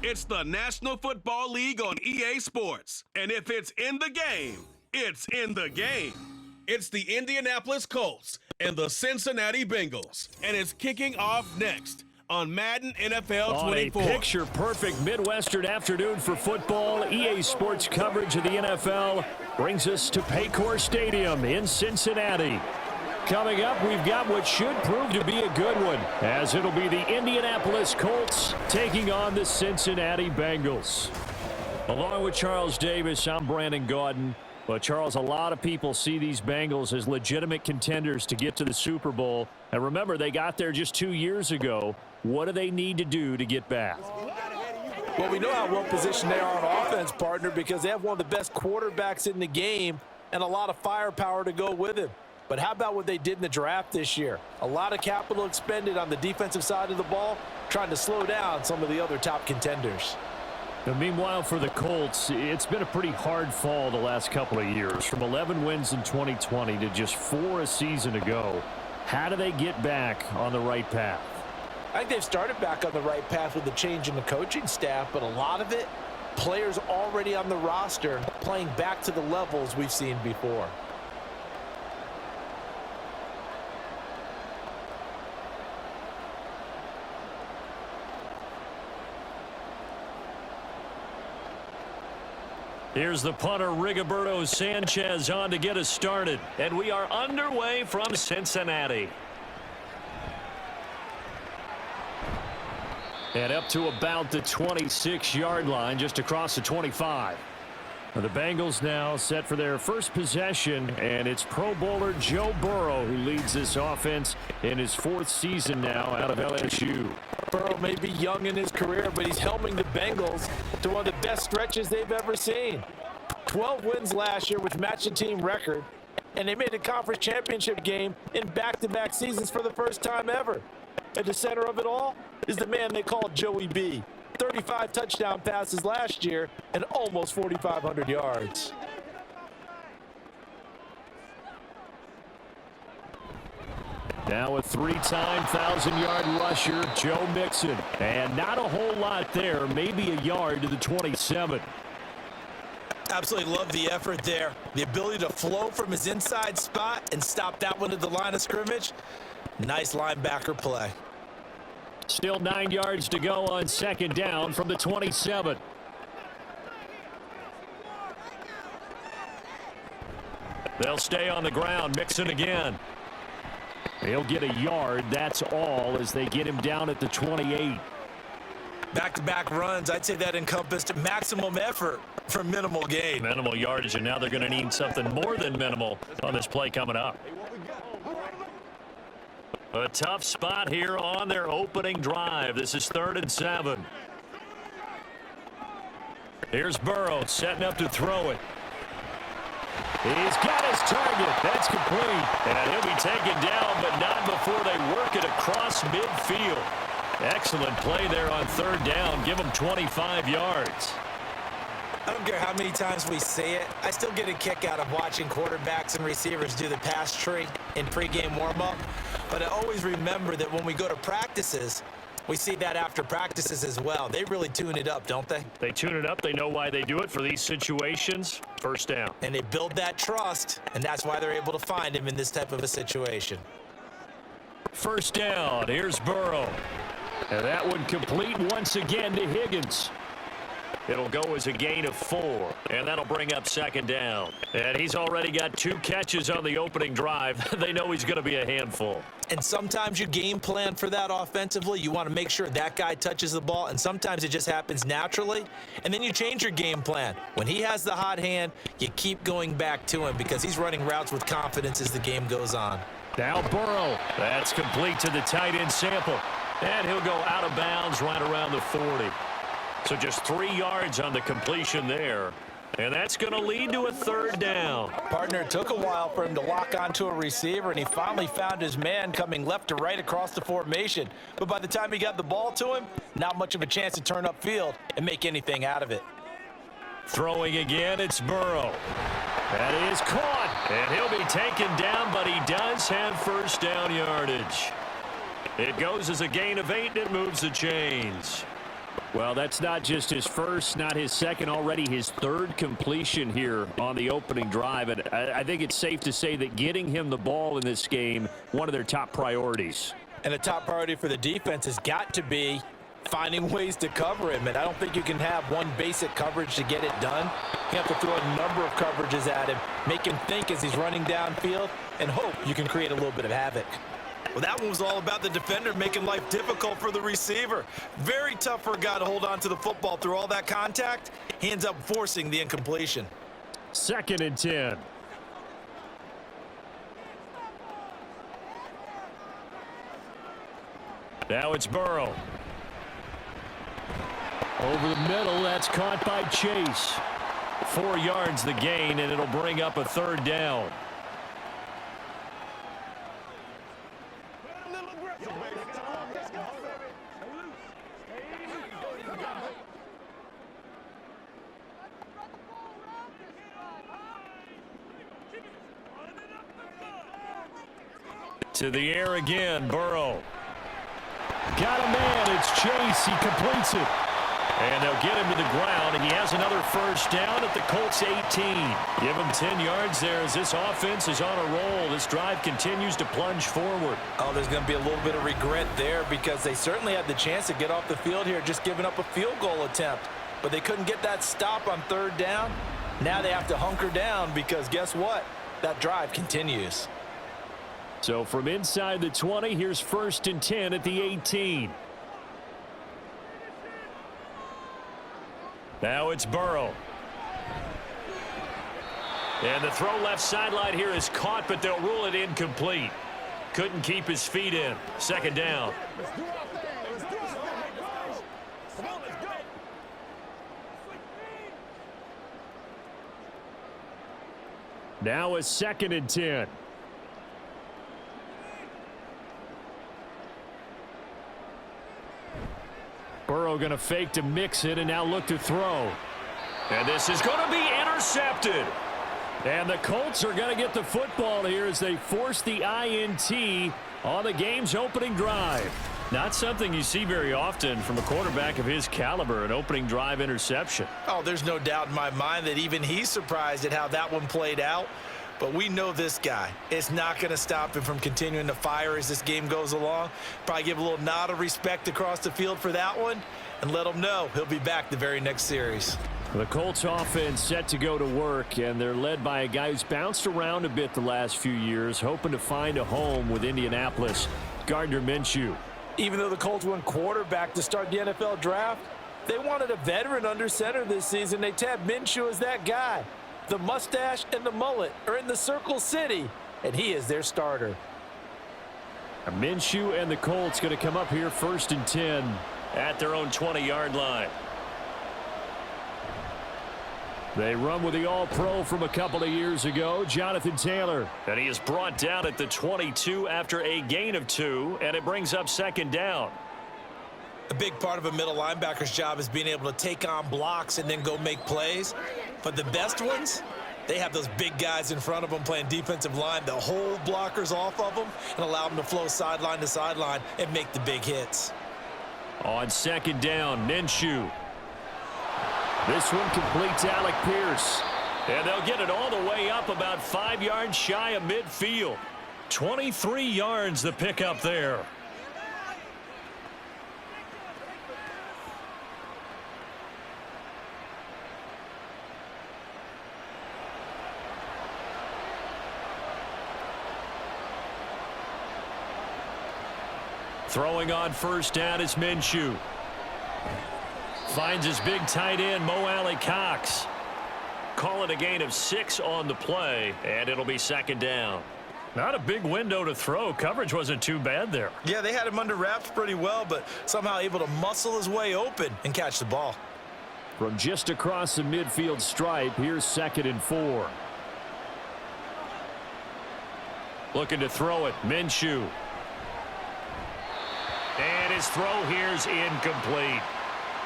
It's the National Football League on EA Sports. And if it's in the game, it's in the game. It's the Indianapolis Colts and the Cincinnati Bengals. And it's kicking off next on Madden NFL 24. On a picture-perfect Midwestern afternoon for football, EA Sports coverage of the NFL brings us to Paycor Stadium in Cincinnati. Coming up, we've got what should prove to be a good one, as it'll be the Indianapolis Colts taking on the Cincinnati Bengals. Along with Charles Davis, I'm Brandon Gaudin. But, Charles, a lot of people see these Bengals as legitimate contenders to get to the Super Bowl. And remember, they got there just 2 years ago. What do they need to do to get back? Well, we know how well positioned they are on offense, partner, because they have one of the best quarterbacks in the game and a lot of firepower to go with him. But how about what they did in the draft this year? A lot of capital expended on the defensive side of the ball, trying to slow down some of the other top contenders. And meanwhile, for the Colts, it's been a pretty hard fall the last couple of years. From 11 wins in 2020 to just 4 a season ago. How do they get back on the right path? I think they've started back on the right path with the change in the coaching staff, but a lot of it, players already on the roster playing back to the levels we've seen before. Here's the punter, Rigoberto Sanchez, on to get us started. And we are underway from Cincinnati. And up to about the 26-yard line, just across the 25. The Bengals now set for their first possession, and it's Pro Bowler Joe Burrow who leads this offense in his 4th season now out of LSU. Burrow may be young in his career, but he's helming the Bengals to one of the best stretches they've ever seen. 12 wins last year, which matched the team record, and they made a conference championship game in back-to-back seasons for the first time ever. At the center of it all is the man they call Joey B. 35 touchdown passes last year and almost 4,500 yards. Now a 3-time 1,000-yard rusher, Joe Mixon. And not a whole lot there, maybe a yard to the 27. Absolutely love the effort there. The ability to flow from his inside spot and stop that one at the line of scrimmage. Nice linebacker play. Still 9 yards to go on 2nd down from the 27. They'll stay on the ground. Mixon again. He'll get a yard. That's all as they get him down at the 28. Back-to-back runs. I'd say that encompassed maximum effort for minimal gain. Minimal yardage, and now they're going to need something more than minimal on this play coming up. A tough spot here on their opening drive. This is 3rd and 7. Here's Burrow setting up to throw it. He's got his target. That's complete. And he'll be taken down, but not before they work it across midfield. Excellent play there on 3rd down. Give them 25 yards. I don't care how many times we say it. I still get a kick out of watching quarterbacks and receivers do the pass tree in pregame warm-up. But I always remember that when we go to practices, we see that after practices as well. They really tune it up, don't they? They tune it up. They know why they do it for these situations. 1st down. And they build that trust, and that's why they're able to find him in this type of a situation. 1st down. Here's Burrow. And that one complete once again to Higgins. It'll go as a gain of 4, and that'll bring up 2nd down. And he's already got 2 catches on the opening drive. They know he's going to be a handful. And sometimes you game plan for that offensively. You want to make sure that guy touches the ball, and sometimes it just happens naturally. And then you change your game plan. When he has the hot hand, you keep going back to him because he's running routes with confidence as the game goes on. Now Burrow. That's complete to the tight end Sample. And he'll go out of bounds right around the 40. So just 3 yards on the completion there. And that's going to lead to a 3rd down. Partner, it took a while for him to lock onto a receiver, and he finally found his man coming left to right across the formation. But by the time he got the ball to him, not much of a chance to turn upfield and make anything out of it. Throwing again, it's Burrow. That is caught. And he'll be taken down, but he does have 1st down yardage. It goes as a gain of 8, and it moves the chains. Well, that's not just his first, not his second, already his third completion here on the opening drive. And I think it's safe to say that getting him the ball in this game, one of their top priorities. And the top priority for the defense has got to be finding ways to cover him. And I don't think you can have one basic coverage to get it done. You have to throw a number of coverages at him, make him think as he's running downfield, and hope you can create a little bit of havoc. Well, that one was all about the defender making life difficult for the receiver. Very tough for a guy to hold on to the football through all that contact. He ends up forcing the incompletion. 2nd and 10. Now it's Burrow. Over the middle, that's caught by Chase. 4 yards the gain, and it'll bring up a 3rd down. To the air again, Burrow. Got a man, it's Chase, he completes it. And they'll get him to the ground, and he has another 1st down at the Colts 18. Give him 10 yards there as this offense is on a roll. This drive continues to plunge forward. Oh, there's going to be a little bit of regret there because they certainly had the chance to get off the field here, just giving up a field goal attempt. But they couldn't get that stop on 3rd down. Now they have to hunker down because guess what? That drive continues. So from inside the 20, here's 1st and 10 at the 18. Now it's Burrow. And the throw left sideline here is caught, but they'll rule it incomplete. Couldn't keep his feet in. 2nd down. Now a 2nd and 10. Burrow going to fake to mix it and now look to throw. And this is going to be intercepted. And the Colts are going to get the football here as they force the INT on the game's opening drive. Not something you see very often from a quarterback of his caliber, an opening drive interception. Oh, there's no doubt in my mind that even he's surprised at how that one played out. But we know this guy. It's not going to stop him from continuing to fire as this game goes along. Probably give a little nod of respect across the field for that one and let him know he'll be back the very next series. The Colts offense set to go to work, and they're led by a guy who's bounced around a bit the last few years, hoping to find a home with Indianapolis, Gardner Minshew. Even though the Colts went quarterback to start the NFL draft, they wanted a veteran under center this season. They tabbed Minshew as that guy. The mustache and the mullet are in the Circle City, and he is their starter. Minshew and the Colts going to come up here 1st and 10 at their own 20-yard line. They run with the All-Pro from a couple of years ago, Jonathan Taylor. And he is brought down at the 22 after a gain of 2, and it brings up 2nd down. A big part of a middle linebacker's job is being able to take on blocks and then go make plays. But the best ones, they have those big guys in front of them playing defensive line that hold blockers off of them and allow them to flow sideline to sideline and make the big hits. On 2nd down, Minshew. This one completes Alec Pierce. And they'll get it all the way up about 5 yards shy of midfield. 23 yards the pickup there. Throwing on 1st down is Minshew. Finds his big tight end, Mo Alley-Cox. Call it a gain of 6 on the play, and it'll be 2nd down. Not a big window to throw. Coverage wasn't too bad there. Yeah, they had him under wraps pretty well, but somehow able to muscle his way open and catch the ball. From just across the midfield stripe, here's 2nd and 4. Looking to throw it, Minshew. And his throw here's incomplete.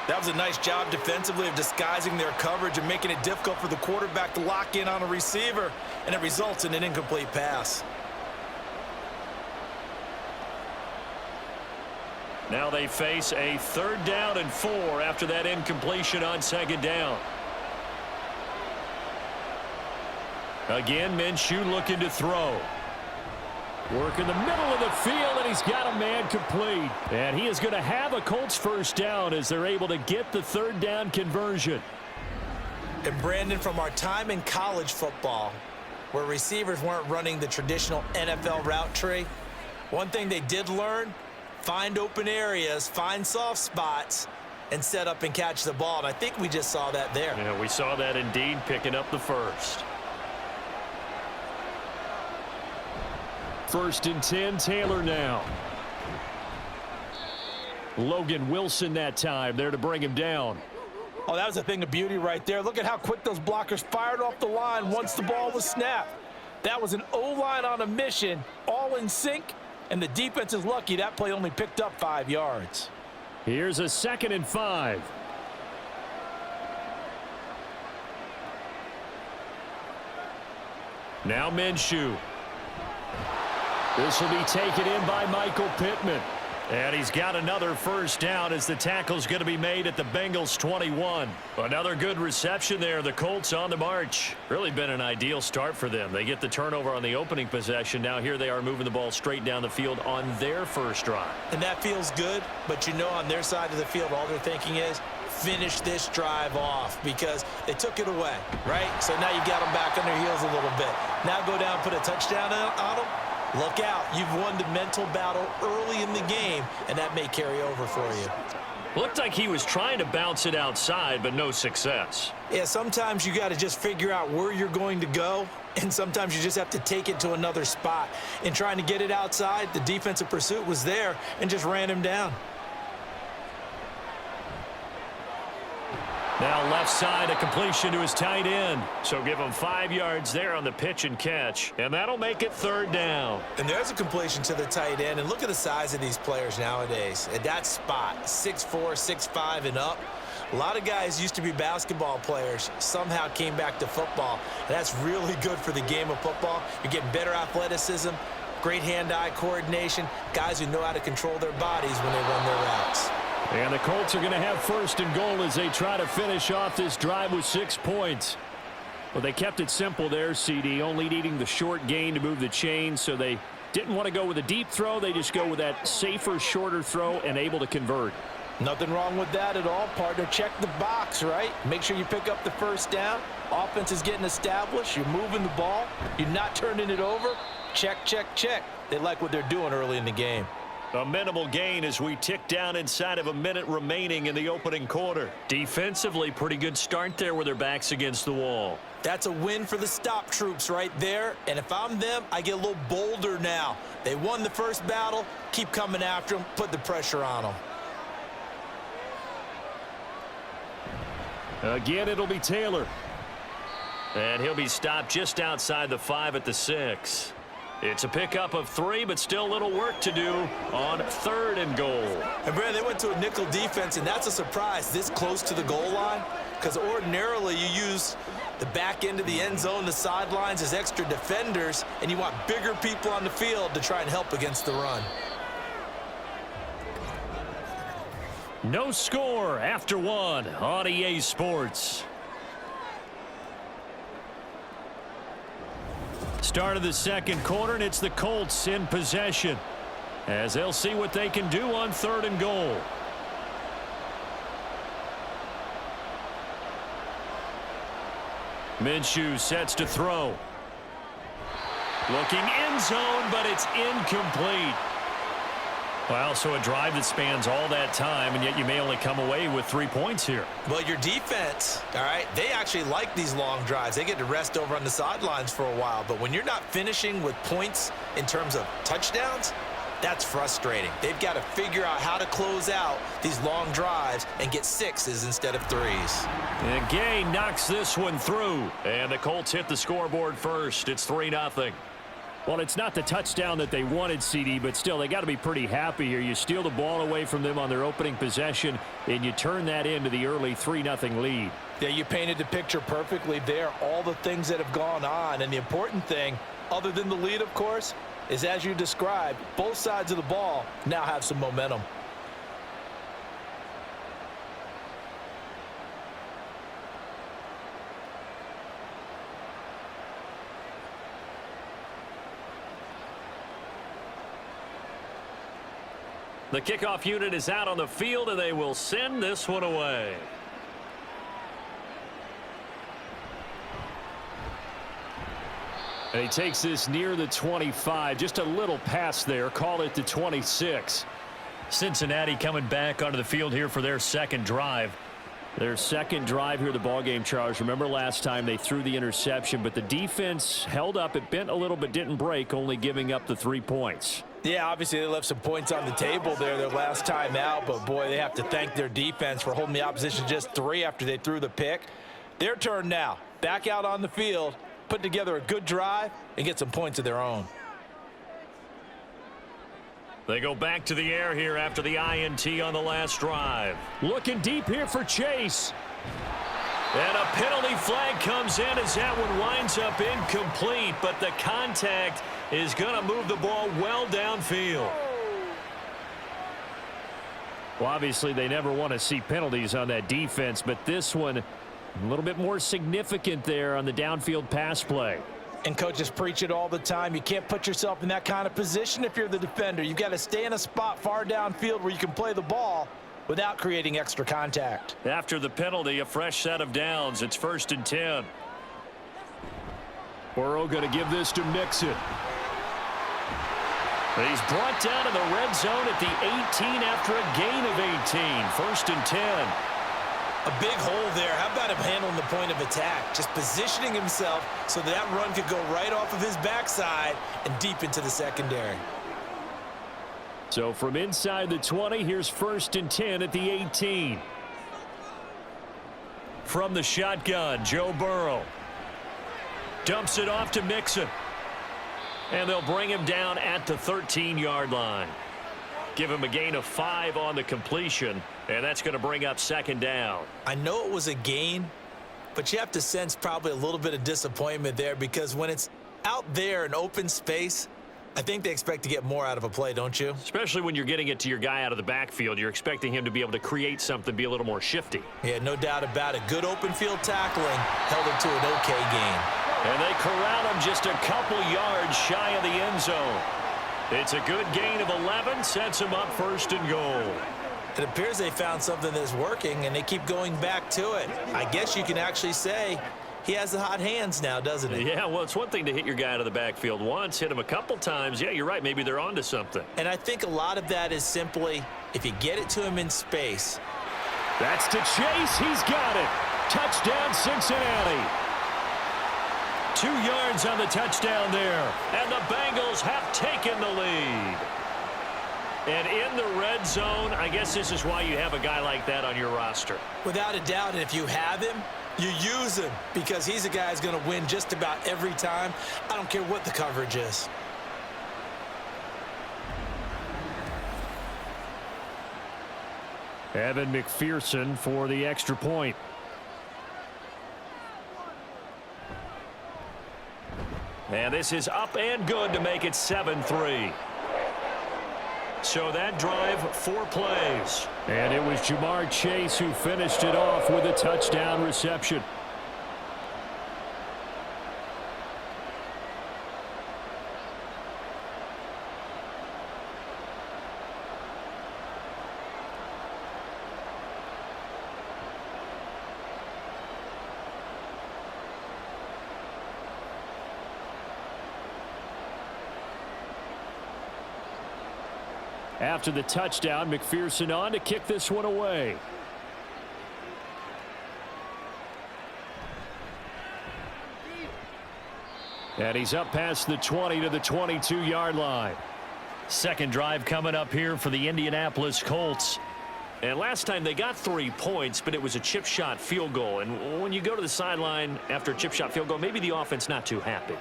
That was a nice job defensively of disguising their coverage and making it difficult for the quarterback to lock in on a receiver, and it results in an incomplete pass. Now they face a 3rd down and 4 after that incompletion on 2nd down. Again, Minshew looking to throw. Work in the middle of the field, and he's got a man complete. And he is going to have a Colts 1st down as they're able to get the 3rd down conversion. And Brandon, from our time in college football, where receivers weren't running the traditional NFL route tree, one thing they did learn: find open areas, find soft spots, and set up and catch the ball. And I think we just saw that there. Yeah, we saw that indeed, picking up the 1st. 1st and 10, Taylor now. Logan Wilson that time there to bring him down. Oh, that was a thing of beauty right there. Look at how quick those blockers fired off the line once the ball was snapped. That was an O-line on a mission, all in sync, and the defense is lucky that play only picked up 5 yards. Here's a 2nd and 5. Now Minshew. This will be taken in by Michael Pittman. And he's got another 1st down as the tackle's going to be made at the Bengals 21. Another good reception there. The Colts on the march. Really been an ideal start for them. They get the turnover on the opening possession. Now here they are moving the ball straight down the field on their 1st drive. And that feels good, but you know on their side of the field all they're thinking is finish this drive off because they took it away, right? So now you got them back on their heels a little bit. Now go down, put a touchdown on them. Look out. You've won the mental battle early in the game, and that may carry over for you. Looked like he was trying to bounce it outside, but no success. Yeah, sometimes you got to just figure out where you're going to go, and sometimes you just have to take it to another spot. In trying to get it outside, the defensive pursuit was there and just ran him down. Now left side, a completion to his tight end. So give him 5 yards there on the pitch and catch. And that'll make it 3rd down. And there's a completion to the tight end. And look at the size of these players nowadays. At that spot, 6'4", 6'5", and up. A lot of guys used to be basketball players, somehow came back to football. And that's really good for the game of football. You're getting better athleticism, great hand-eye coordination, guys who know how to control their bodies when they run their routes. And the Colts are going to have 1st and goal as they try to finish off this drive with 6 points. Well, they kept it simple there, CD, only needing the short gain to move the chain, so they didn't want to go with a deep throw. They just go with that safer, shorter throw and able to convert. Nothing wrong with that at all, partner. Check the box, right? Make sure you pick up the 1st down. Offense is getting established. You're moving the ball. You're not turning it over. Check, check, check. They like what they're doing early in the game. A minimal gain as we tick down inside of a minute remaining in the opening quarter. Defensively, pretty good start there with their backs against the wall. That's a win for the stop troops right there. And if I'm them, I get a little bolder now. They won the 1st battle. Keep coming after them. Put the pressure on them. Again, it'll be Taylor. And he'll be stopped just outside the 5 at the 6. It's a pickup of 3, but still a little work to do on 3rd and goal. And, Brad, they went to a nickel defense, and that's a surprise this close to the goal line because ordinarily you use the back end of the end zone, the sidelines as extra defenders, and you want bigger people on the field to try and help against the run. No score after 1 on EA Sports. Start of the 2nd quarter, and it's the Colts in possession as they'll see what they can do on 3rd and goal. Minshew sets to throw. Looking end zone, but it's incomplete. Well, so a drive that spans all that time, and yet you may only come away with 3 points here. Well, your defense, all right, they actually like these long drives. They get to rest over on the sidelines for a while. But when you're not finishing with points in terms of touchdowns, that's frustrating. They've got to figure out how to close out these long drives and get 6s instead of 3s. And Gay knocks this one through. And the Colts hit the scoreboard first. It's 3-0. Well, it's not the touchdown that they wanted, CD, but still, they got to be pretty happy here. You steal the ball away from them on their opening possession, and you turn that into the early 3-0 lead. Yeah, you painted the picture perfectly there, all the things that have gone on. And the important thing, other than the lead, of course, is as you described, both sides of the ball now have some momentum. The kickoff unit is out on the field, and they will send this one away. And he takes this near the 25. Just a little pass there. Call it the 26. Cincinnati coming back onto the field here for their second drive. Their second drive here, the ballgame, Charles. Remember last time they threw the interception, but the defense held up. It bent a little but didn't break, only giving up the 3 points. Yeah, obviously they left some points on the table there their last time out, but boy, they have to thank their defense for holding the opposition just 3 after they threw the pick. Their turn now. Back out on the field, put together a good drive, and get some points of their own. They go back to the air here after the INT on the last drive. Looking deep here for Chase. And a penalty flag comes in as that one winds up incomplete, but the contact is going to move the ball well downfield. Well, obviously they never want to see penalties on that defense, but this one a little bit more significant there on the downfield pass play. And coaches preach it all the time. You can't put yourself in that kind of position if you're the defender. You've got to stay in a spot far downfield where you can play the ball without creating extra contact. After the penalty, a fresh set of downs. It's 1st and 10. Burrow going to give this to Mixon. He's brought down in the red zone at the 18 after a gain of 18. 1st and 10. A big hole there. How about him handling the point of attack? Just positioning himself so that run could go right off of his backside and deep into the secondary. So from inside the 20, here's 1st and 10 at the 18. From the shotgun, Joe Burrow dumps it off to Mixon. And they'll bring him down at the 13-yard line. Give him a gain of 5 on the completion, and that's going to bring up 2nd down. I know it was a gain, but you have to sense probably a little bit of disappointment there because when it's out there in open space, I think they expect to get more out of a play, don't you? Especially when you're getting it to your guy out of the backfield. You're expecting him to be able to create something, be a little more shifty. Yeah, no doubt about it. Good open field tackling held him to an okay gain. And they corral him just a couple yards shy of the end zone. It's a good gain of 11, sets him up 1st and goal. It appears they found something that's working, and they keep going back to it. I guess you can actually say he has the hot hands now, doesn't he? Yeah, well, it's one thing to hit your guy out of the backfield once, hit him a couple times. Yeah, you're right. Maybe they're onto something. And I think a lot of that is simply if you get it to him in space. That's to Chase. He's got it. Touchdown, Cincinnati. 2 yards on the touchdown there. And the Bengals have taken the lead. And in the red zone, I guess this is why you have a guy like that on your roster. Without a doubt, and if you have him, you use him because he's a guy who's going to win just about every time. I don't care what the coverage is. Evan McPherson for the extra point. And this is up and good to make it 7-3. So that drive, 4 plays. And it was Jamar Chase who finished it off with a touchdown reception. After the touchdown, McPherson on to kick this one away. And he's up past the 20 to the 22-yard line. Second drive coming up here for the Indianapolis Colts. And last time they got 3 points, but it was a chip shot field goal. And when you go to the sideline after a chip shot field goal, maybe the offense not too happy.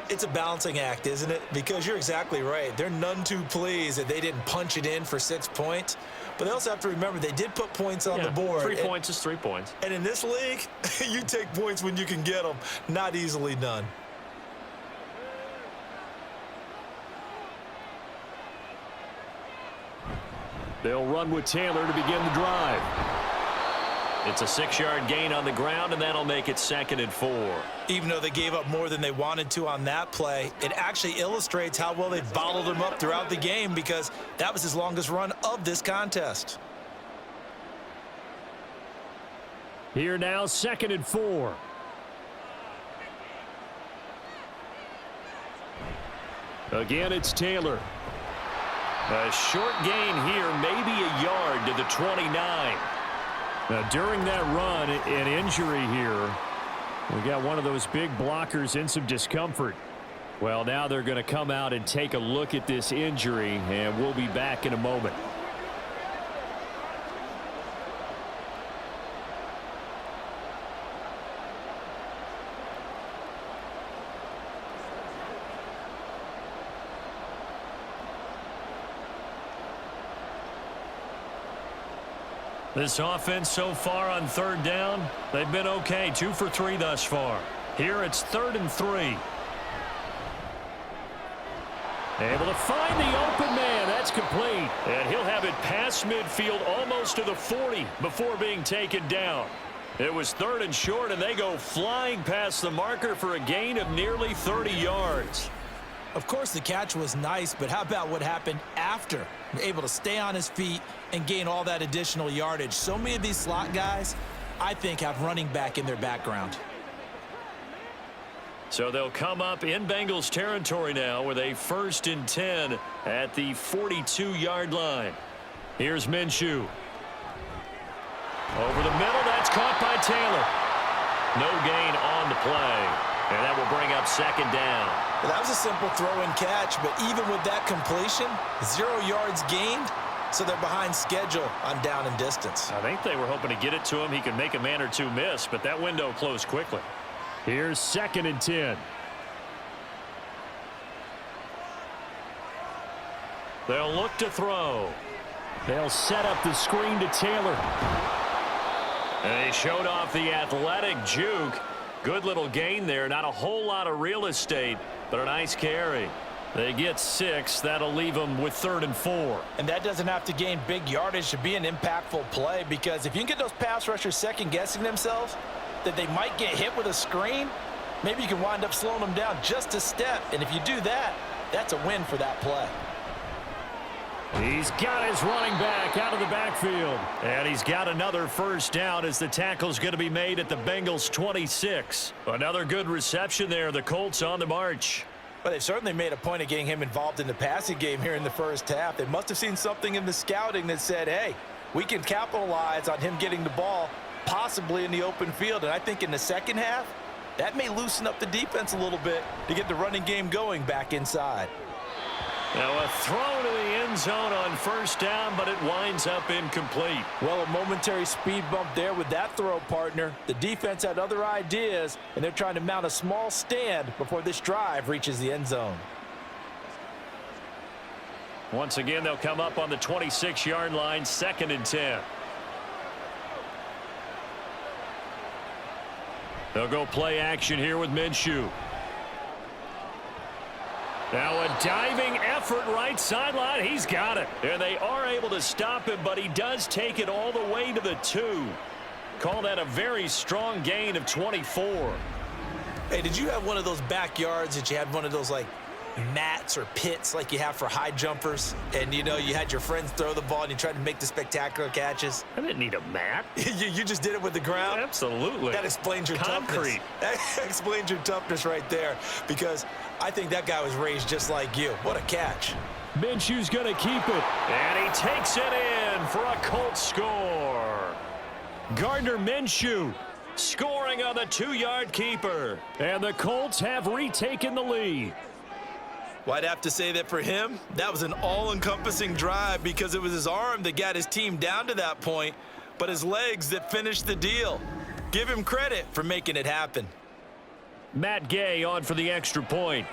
It's a balancing act, isn't it? Because you're exactly right. They're none too pleased that they didn't punch it in for 6 points. But they also have to remember they did put points on the board. 3 points is 3 points. And in this league, you take points when you can get them. Not easily done. They'll run with Taylor to begin the drive. It's a 6-yard gain on the ground, and that'll make it 2nd and 4. Even though they gave up more than they wanted to on that play, it actually illustrates how well they bottled him up throughout the game, because that was his longest run of this contest. Here now, 2nd and 4. Again, it's Taylor. A short gain here, maybe a yard to the 29. Now, during that run, an injury here. We got one of those big blockers in some discomfort. Well, now they're going to come out and take a look at this injury, and we'll be back in a moment. This offense so far on 3rd down, they've been okay. 2 for 3 thus far. Here it's 3rd and 3. Able to find the open man. That's complete. And he'll have it past midfield almost to the 40 before being taken down. It was 3rd and short, and they go flying past the marker for a gain of nearly 30 yards. Of course, the catch was nice, but how about what happened after? Able to stay on his feet and gain all that additional yardage. So many of these slot guys, I think, have running back in their background. So they'll come up in Bengals territory now with a 1st and 10 at the 42-yard line. Here's Minshew. Over the middle, that's caught by Taylor. No gain on the play. And that will bring up 2nd down. Well, that was a simple throw and catch, but even with that completion, 0 yards gained, so they're behind schedule on down and distance. I think they were hoping to get it to him. He could make a man or two miss, but that window closed quickly. Here's 2nd and 10. They'll look to throw. They'll set up the screen to Taylor. And he showed off the athletic juke. Good little gain there. Not a whole lot of real estate, but a nice carry. They get 6. That'll leave them with 3rd and 4. And that doesn't have to gain big yardage to be an impactful play, because if you can get those pass rushers second-guessing themselves that they might get hit with a screen, maybe you can wind up slowing them down just a step. And if you do that, that's a win for that play. He's got his running back out of the backfield. And he's got another 1st down as the tackle's going to be made at the Bengals 26. Another good reception there. The Colts on the march. But they've certainly made a point of getting him involved in the passing game here in the 1st half. They must have seen something in the scouting that said, hey, we can capitalize on him getting the ball possibly in the open field. And I think in the 2nd half, that may loosen up the defense a little bit to get the running game going back inside. Now a throw to the end zone on 1st down, but it winds up incomplete. Well, a momentary speed bump there with that throw, partner. The defense had other ideas, and they're trying to mount a small stand before this drive reaches the end zone. Once again, they'll come up on the 26-yard line, 2nd and 10. They'll go play action here with Minshew. Now a diving effort right sideline. He's got it. And they are able to stop him, but he does take it all the way to the 2. Call that a very strong gain of 24. Hey, did you have one of those backyards that you had one of those, like, mats or pits like you have for high jumpers, and you know you had your friends throw the ball and you tried to make the spectacular catches? I didn't need a mat. you just did it with the ground? Absolutely. That explains your concrete. Toughness. That explains your toughness right there, because I think that guy was raised just like you. What a catch. Minshew's going to keep it, and he takes it in for a Colts score. Gardner Minshew scoring on the 2-yard keeper, and the Colts have retaken the lead. Well, I'd have to say that for him, that was an all-encompassing drive, because it was his arm that got his team down to that point, but his legs that finished the deal. Give him credit for making it happen. Matt Gay on for the extra point.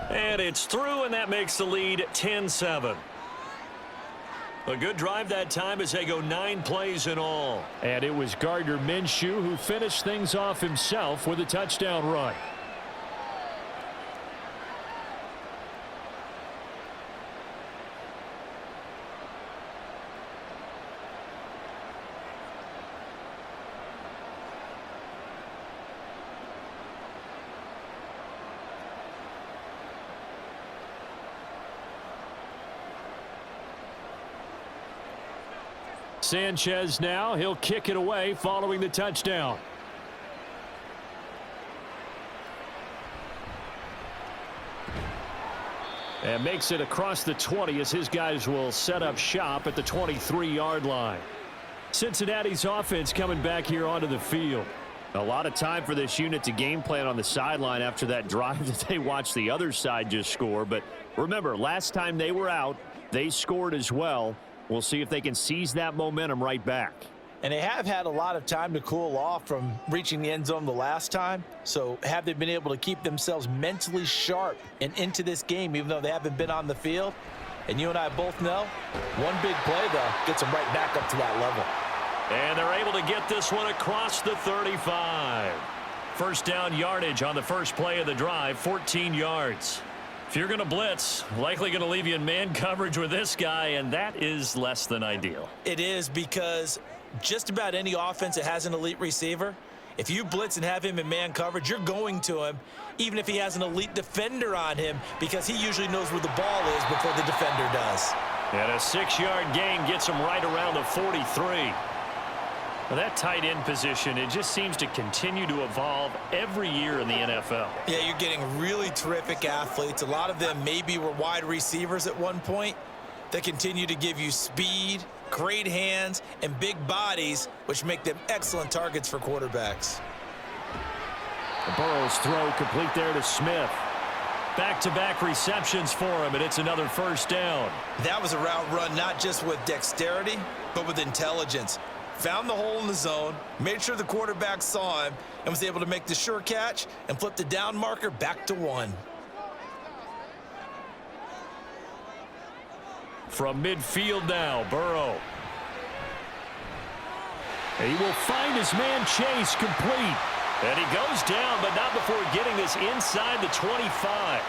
And it's through, and that makes the lead 10-7. A good drive that time as they go 9 plays in all. And it was Gardner Minshew who finished things off himself with a touchdown run. Sanchez now. He'll kick it away following the touchdown. And makes it across the 20 as his guys will set up shop at the 23-yard line. Cincinnati's offense coming back here onto the field. A lot of time for this unit to game plan on the sideline after that drive that they watched the other side just score. But remember, last time they were out, they scored as well. We'll see if they can seize that momentum right back. And they have had a lot of time to cool off from reaching the end zone the last time. So have they been able to keep themselves mentally sharp and into this game, even though they haven't been on the field? And you and I both know, one big play, though, gets them right back up to that level. And they're able to get this one across the 35. First down yardage on the first play of the drive, 14 yards. If you're going to blitz, likely going to leave you in man coverage with this guy, and that is less than ideal. It is, because just about any offense that has an elite receiver, if you blitz and have him in man coverage, you're going to him, even if he has an elite defender on him, because he usually knows where the ball is before the defender does. And a 6-yard gain gets him right around the 43. Well, that tight end position, it just seems to continue to evolve every year in the NFL. Yeah, you're getting really terrific athletes. A lot of them maybe were wide receivers at one point that continue to give you speed, great hands, and big bodies, which make them excellent targets for quarterbacks. Burrow's throw complete there to Smith. Back-to-back receptions for him, and it's another first down. That was a route run not just with dexterity, but with intelligence. Found the hole in the zone, made sure the quarterback saw him, and was able to make the sure catch and flip the down marker back to 1. From midfield now, Burrow. He will find his man Chase complete. And he goes down, but not before getting this inside the 25.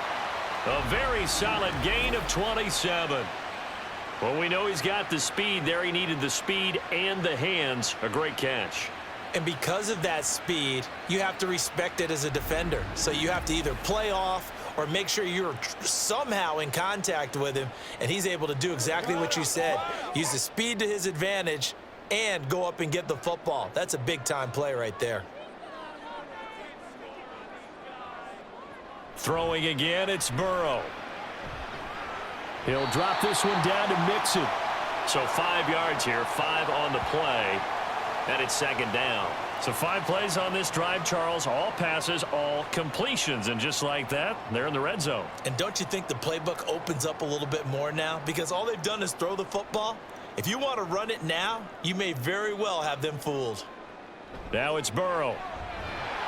A very solid gain of 27. Well, we know he's got the speed there. He needed the speed and the hands. A great catch. And because of that speed, you have to respect it as a defender. So you have to either play off or make sure you're somehow in contact with him. And he's able to do exactly what you said. Use the speed to his advantage and go up and get the football. That's a big-time play right there. Throwing again, it's Burrow. He'll drop this one down to Mixon. So 5 yards here, 5 on the play, and it's second down. So 5 plays on this drive, Charles, all passes, all completions, and just like that, they're in the red zone. And don't you think the playbook opens up a little bit more now? Because all they've done is throw the football. If you want to run it now, you may very well have them fooled. Now it's Burrow.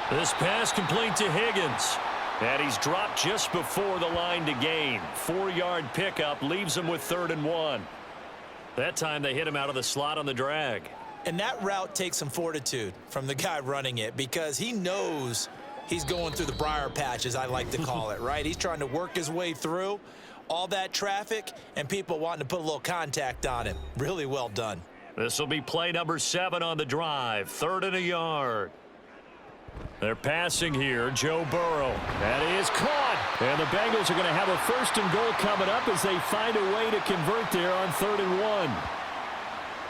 This pass complete to Higgins. And he's dropped just before the line to gain. 4-yard pickup leaves him with 3rd and 1. That time they hit him out of the slot on the drag. And that route takes some fortitude from the guy running it, because he knows he's going through the briar patch, as I like to call it, right? He's trying to work his way through all that traffic and people wanting to put a little contact on him. Really well done. This will be play number 7 on the drive. 3rd and a yard. They're passing here, Joe Burrow. That is caught. And the Bengals are going to have a 1st and goal coming up as they find a way to convert there on 3rd and 1.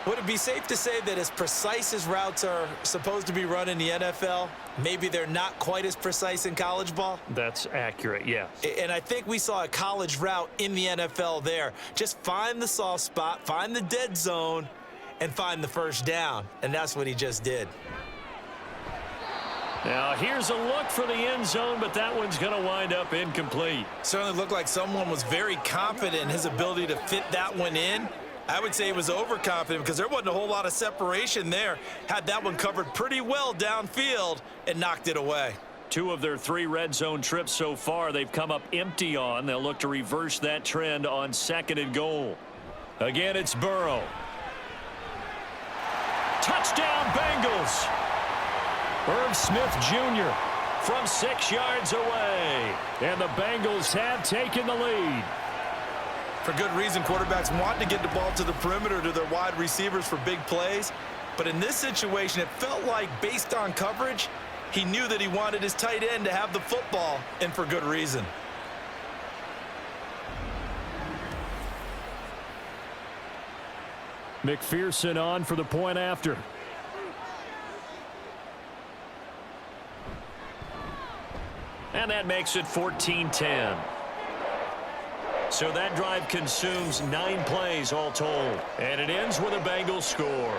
Would it be safe to say that as precise as routes are supposed to be run in the NFL, maybe they're not quite as precise in college ball? That's accurate, yes. And I think we saw a college route in the NFL there. Just find the soft spot, find the dead zone, and find the first down. And that's what he just did. Now, here's a look for the end zone, but that one's going to wind up incomplete. Certainly looked like someone was very confident in his ability to fit that one in. I would say he was overconfident because there wasn't a whole lot of separation there. Had that one covered pretty well downfield and knocked it away. 2 of their 3 red zone trips so far they've come up empty on. They'll look to reverse that trend on 2nd and goal. Again, it's Burrow. Touchdown, Bengals! Irv Smith Jr. from 6 yards away. And the Bengals have taken the lead. For good reason, quarterbacks want to get the ball to the perimeter to their wide receivers for big plays. But in this situation, it felt like, based on coverage, he knew that he wanted his tight end to have the football, and for good reason. McPherson on for the point after. And that makes it 14-10. So that drive consumes 9 plays all told. And it ends with a Bengals score.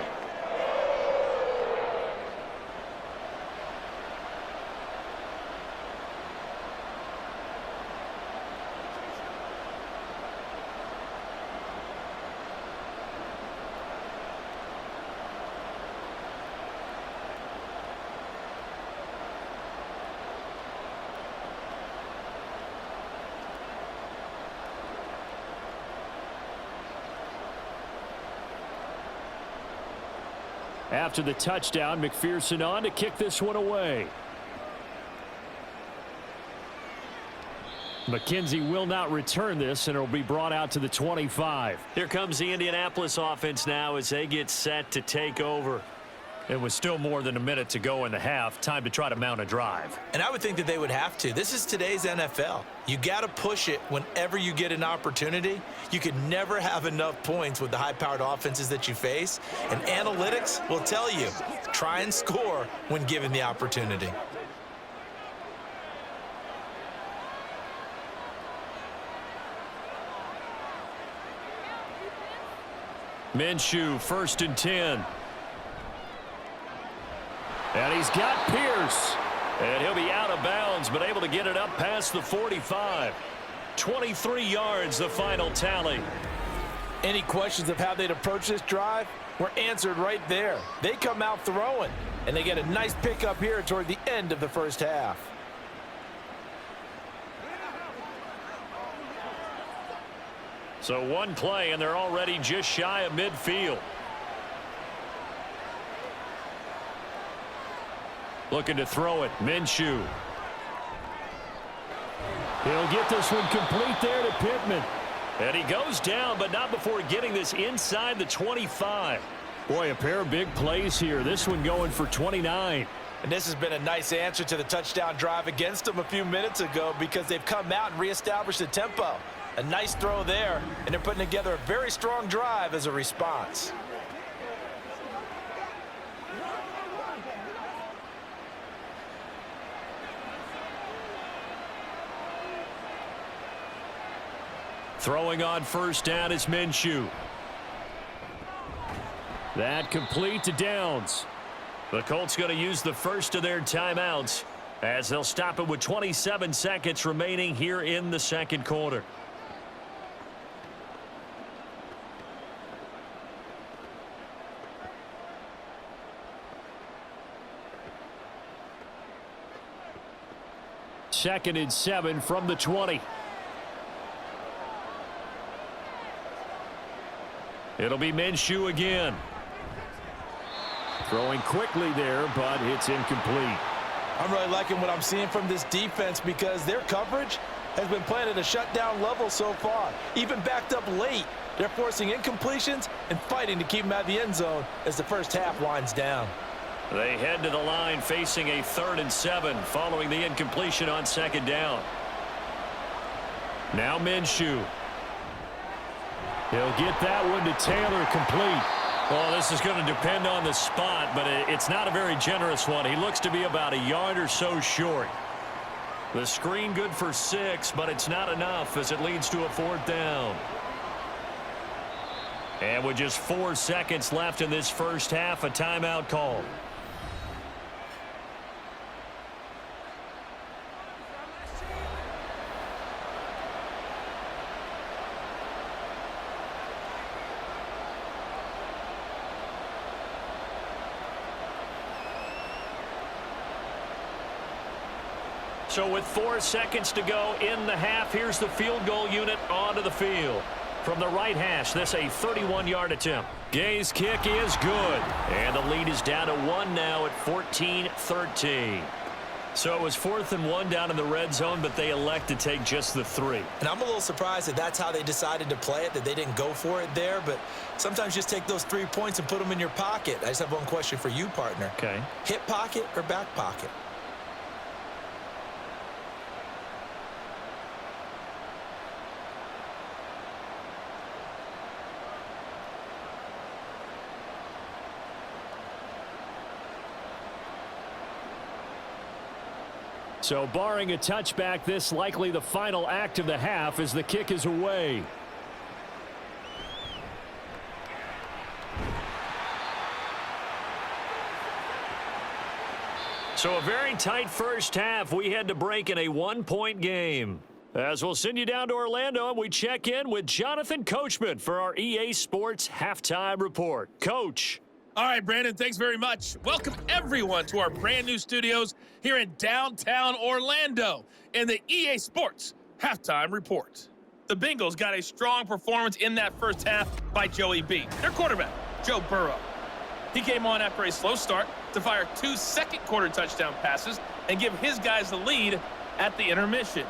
After the touchdown, McPherson on to kick this one away. McKenzie will not return this, and it will be brought out to the 25. Here comes the Indianapolis offense now as they get set to take over. It was still more than a minute to go in the half. Time to try to mount a drive. And I would think that they would have to. This is today's NFL. You got to push it whenever you get an opportunity. You could never have enough points with the high-powered offenses that you face. And analytics will tell you, try and score when given the opportunity. Minshew, 1st and 10. And he's got Pierce. And he'll be out of bounds, but able to get it up past the 45. 23 yards, the final tally. Any questions of how they'd approach this drive were answered right there. They come out throwing, and they get a nice pickup here toward the end of the first half. So one play, and they're already just shy of midfield. Looking to throw it, Minshew. He'll get this one complete there to Pittman. And he goes down, but not before getting this inside the 25. Boy, a pair of big plays here. This one going for 29. And this has been a nice answer to the touchdown drive against them a few minutes ago because they've come out and reestablished the tempo. A nice throw there, and they're putting together a very strong drive as a response. Throwing on 1st down is Minshew. That complete to Downs. The Colts going to use the first of their timeouts as they'll stop it with 27 seconds remaining here in the second quarter. Second and 7 from the 20. It'll be Minshew again. Throwing quickly there, but it's incomplete. I'm really liking what I'm seeing from this defense because their coverage has been playing at a shutdown level so far. Even backed up late, they're forcing incompletions and fighting to keep them out of the end zone as the first half winds down. They head to the line facing a 3rd and 7 following the incompletion on 2nd down. Now Minshew. He'll get that one to Taylor complete. Well, this is going to depend on the spot, but it's not a very generous one. He looks to be about a yard or so short. The screen good for 6, but it's not enough as it leads to a 4th down. And with just 4 seconds left in this first half, a timeout call. So with 4 seconds to go in the half, here's the field goal unit onto the field. From the right hash, this a 31-yard attempt. Gay's kick is good. And the lead is down to 1 now at 14-13. So it was 4th and 1 down in the red zone, but they elect to take just the 3. And I'm a little surprised that that's how they decided to play it, that they didn't go for it there. But sometimes just take those 3 points and put them in your pocket. I just have one question for you, partner. Okay. Hip pocket or back pocket? So barring a touchback, this likely the final act of the half as the kick is away. So a very tight first half. We had to break in a one-point game. As we'll send you down to Orlando, and we check in with Jonathan Coachman for our EA Sports Halftime Report. Coach. All right, Brandon, thanks very much. Welcome, everyone, to our brand new studios here in downtown Orlando in the EA Sports Halftime Report. The Bengals got a strong performance in that first half by Joey B, their quarterback, Joe Burrow. He came on after a slow start to fire 2 second-quarter touchdown passes and give his guys the lead at the intermission.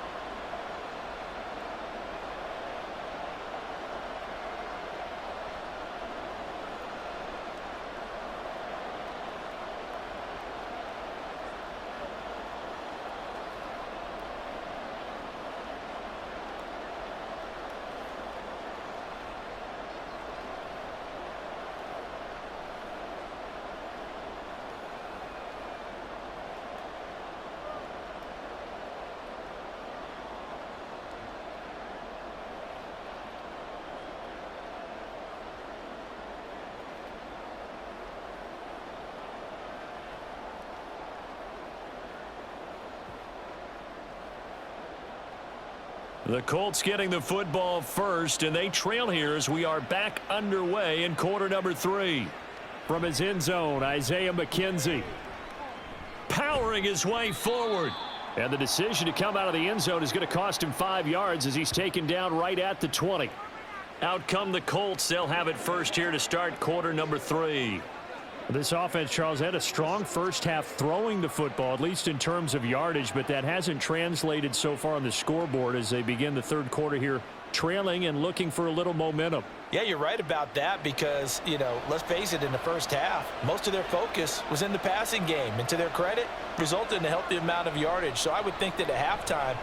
The Colts getting the football first, and they trail here as we are back underway in quarter number 3. From his end zone, Isaiah McKenzie powering his way forward. And the decision to come out of the end zone is going to cost him 5 yards as he's taken down right at the 20. Out come the Colts. They'll have it first here to start quarter number 3. This offense, Charles, had a strong first half throwing the football, at least in terms of yardage, but that hasn't translated so far on the scoreboard as they begin the third quarter here trailing and looking for a little momentum. Yeah, you're right about that because, let's face it, in the first half, most of their focus was in the passing game. And to their credit, resulted in a healthy amount of yardage. So I would think that at halftime,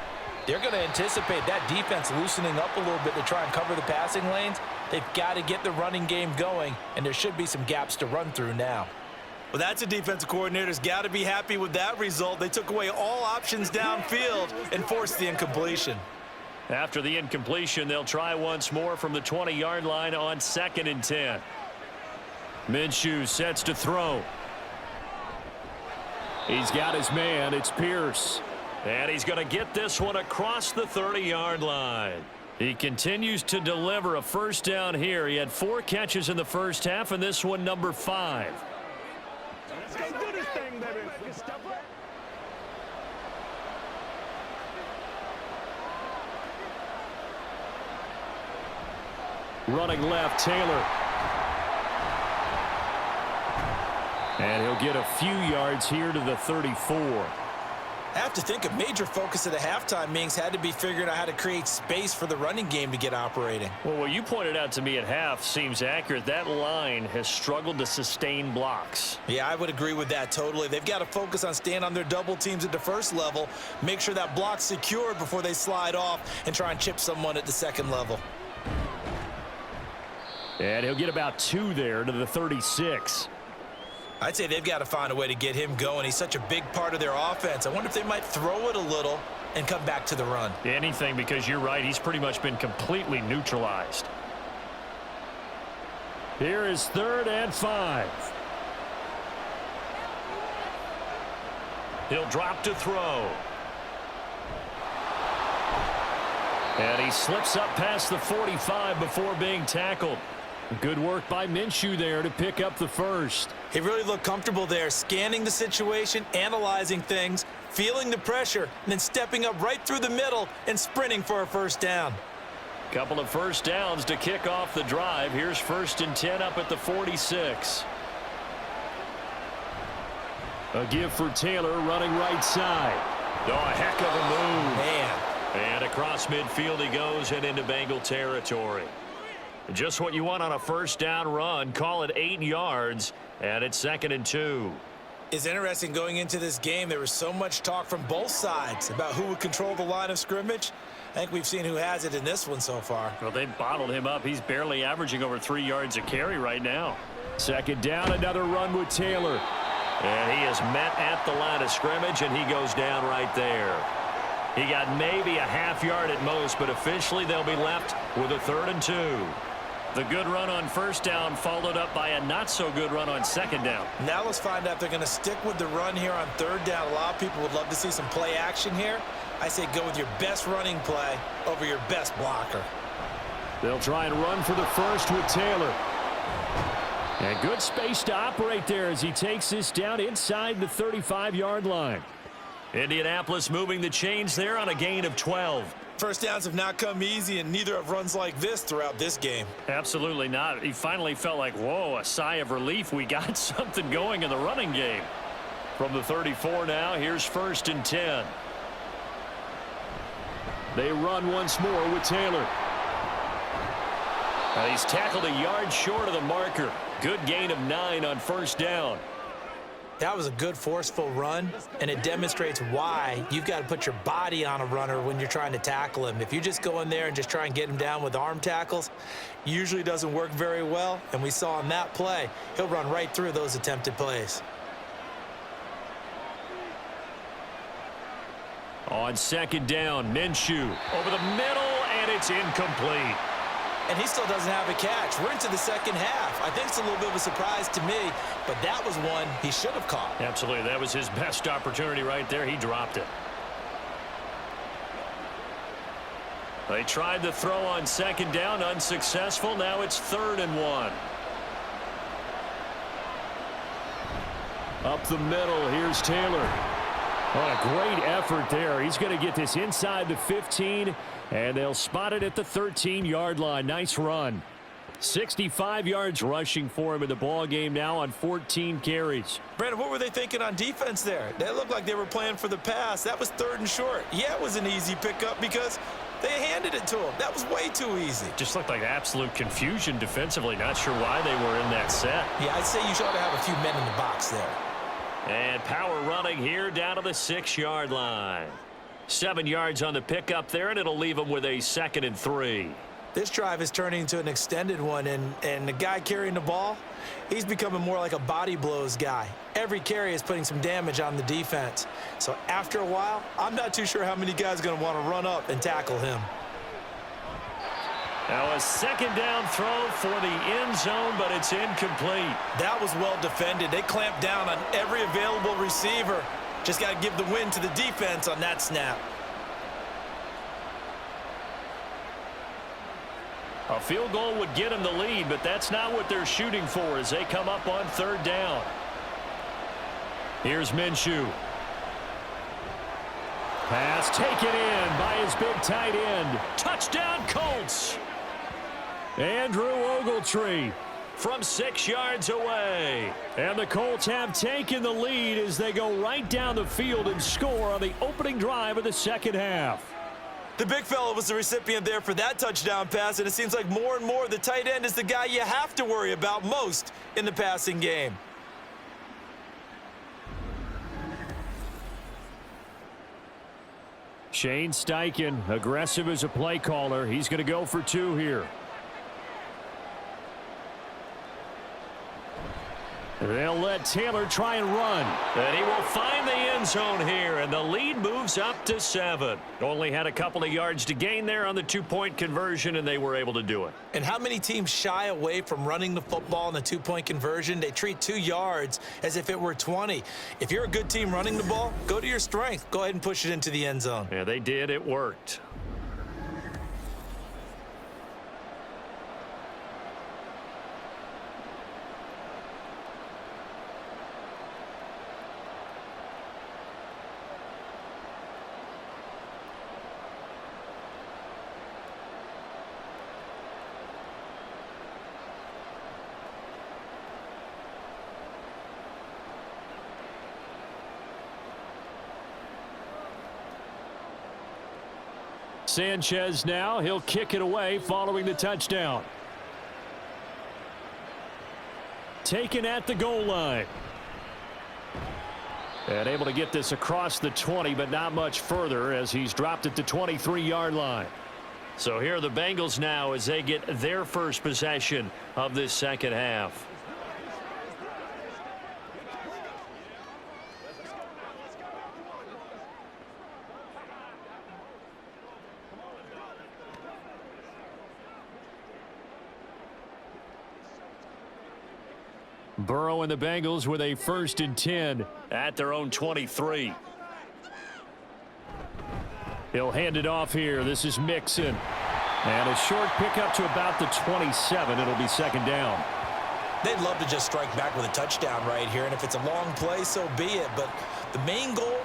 they're going to anticipate that defense loosening up a little bit to try and cover the passing lanes. They've got to get the running game going, and there should be some gaps to run through now. Well, that's a defensive coordinator's got to be happy with that result. They took away all options downfield and forced the incompletion. After the incompletion, they'll try once more from the 20-yard line on 2nd and 10. Minshew sets to throw. He's got his man. It's Pierce. And he's going to get this one across the 30-yard line. He continues to deliver a first down here. He had 4 catches in the first half, and this one number 5. Let's go do this thing, baby. Step up. Running left, Taylor. And he'll get a few yards here to the 34. I have to think a major focus of the halftime meetings had to be figuring out how to create space for the running game to get operating. Well, what you pointed out to me at half seems accurate. That line has struggled to sustain blocks. Yeah, I would agree with that totally. They've got to focus on staying on their double teams at the first level, make sure that block's secured before they slide off and try and chip someone at the second level. And he'll get about 2 there to the 36. I'd say they've got to find a way to get him going. He's such a big part of their offense. I wonder if they might throw it a little and come back to the run. Anything, because you're right. He's pretty much been completely neutralized. Here is 3rd and 5. He'll drop to throw. And he slips up past the 45 before being tackled. Good work by Minshew there to pick up the first. He really looked comfortable there, scanning the situation, analyzing things, feeling the pressure, and then stepping up right through the middle and sprinting for a first down. Couple of first downs to kick off the drive. Here's 1st and 10 up at the 46. A give for Taylor running right side. Oh, a heck of a move. Man. And across midfield he goes and into Bengal territory. Just what you want on a first down run. Call it 8 yards, and it's 2nd and 2. It's interesting going into this game. There was so much talk from both sides about who would control the line of scrimmage. I think we've seen who has it in this one so far. Well, they bottled him up. He's barely averaging over 3 yards a carry right now. 2nd down, another run with Taylor. And he is met at the line of scrimmage, and he goes down right there. He got maybe a half yard at most, but officially they'll be left with a 3rd and 2. The good run on first down followed up by a not-so-good run on second down. Now let's find out if they're going to stick with the run here on 3rd down. A lot of people would love to see some play action here. I say go with your best running play over your best blocker. They'll try and run for the first with Taylor. And good space to operate there as he takes this down inside the 35-yard line. Indianapolis moving the chains there on a gain of 12. First downs have not come easy, and neither have runs like this throughout this game. Absolutely not. He finally felt like, whoa, a sigh of relief. We got something going in the running game. From the 34 now, here's 1st and 10. They run once more with Taylor. He's tackled a yard short of the marker. Good gain of 9 on first down. That was a good forceful run, and it demonstrates why you've got to put your body on a runner when you're trying to tackle him. If you just go in there and just try and get him down with arm tackles, usually doesn't work very well, and we saw on that play, he'll run right through those attempted plays. On second down, Minshew over the middle, and it's incomplete. And he still doesn't have a catch. We're into the second half. I think it's a little bit of a surprise to me, but that was one he should have caught. Absolutely. That was his best opportunity right there. He dropped it. They tried the throw on second down, unsuccessful. Now it's 3rd and 1. Up the middle, here's Taylor. Oh, a great effort there. He's going to get this inside the 15, and they'll spot it at the 13-yard line. Nice run. 65 yards rushing for him in the ball game now on 14 carries. Brandon, what were they thinking on defense there? They looked like they were playing for the pass. That was 3rd and short. Yeah, it was an easy pickup because they handed it to him. That was way too easy. Just looked like absolute confusion defensively. Not sure why they were in that set. Yeah, I'd say you should have a few men in the box there. And power running here down to the 6-yard line. 7 yards on the pickup there, and it'll leave them with a 2nd and 3. This drive is turning into an extended one, and the guy carrying the ball, he's becoming more like a body blows guy. Every carry is putting some damage on the defense. So after a while, I'm not too sure how many guys are going to want to run up and tackle him. Now a second down throw for the end zone, but it's incomplete. That was well defended. They clamped down on every available receiver. Just got to give the win to the defense on that snap. A field goal would get them the lead, but that's not what they're shooting for as they come up on 3rd down. Here's Minshew. Pass taken in by his big tight end. Touchdown, Colts. Andrew Ogletree from 6 yards away. And the Colts have taken the lead as they go right down the field and score on the opening drive of the second half. The big fella was the recipient there for that touchdown pass, and it seems like more and more the tight end is the guy you have to worry about most in the passing game. Shane Steichen, aggressive as a play caller. He's going to go for 2 here. They'll let Taylor try and run. And he will find the end zone here, and the lead moves up to 7. Only had a couple of yards to gain there on the 2-point conversion, and they were able to do it. And how many teams shy away from running the football in the 2-point conversion? They treat 2 yards as if it were 20. If you're a good team running the ball, go to your strength. Go ahead and push it into the end zone. Yeah, they did. It worked. Sanchez now. He'll kick it away following the touchdown. Taken at the goal line. And able to get this across the 20, but not much further as he's dropped it to 23-yard line. So here are the Bengals now as they get their first possession of this second half. Burrow and the Bengals with a 1st and 10 at their own 23. He'll hand it off here. This is Mixon. And a short pickup to about the 27. It'll be 2nd down. They'd love to just strike back with a touchdown right here, and if it's a long play, so be it. But the main goal,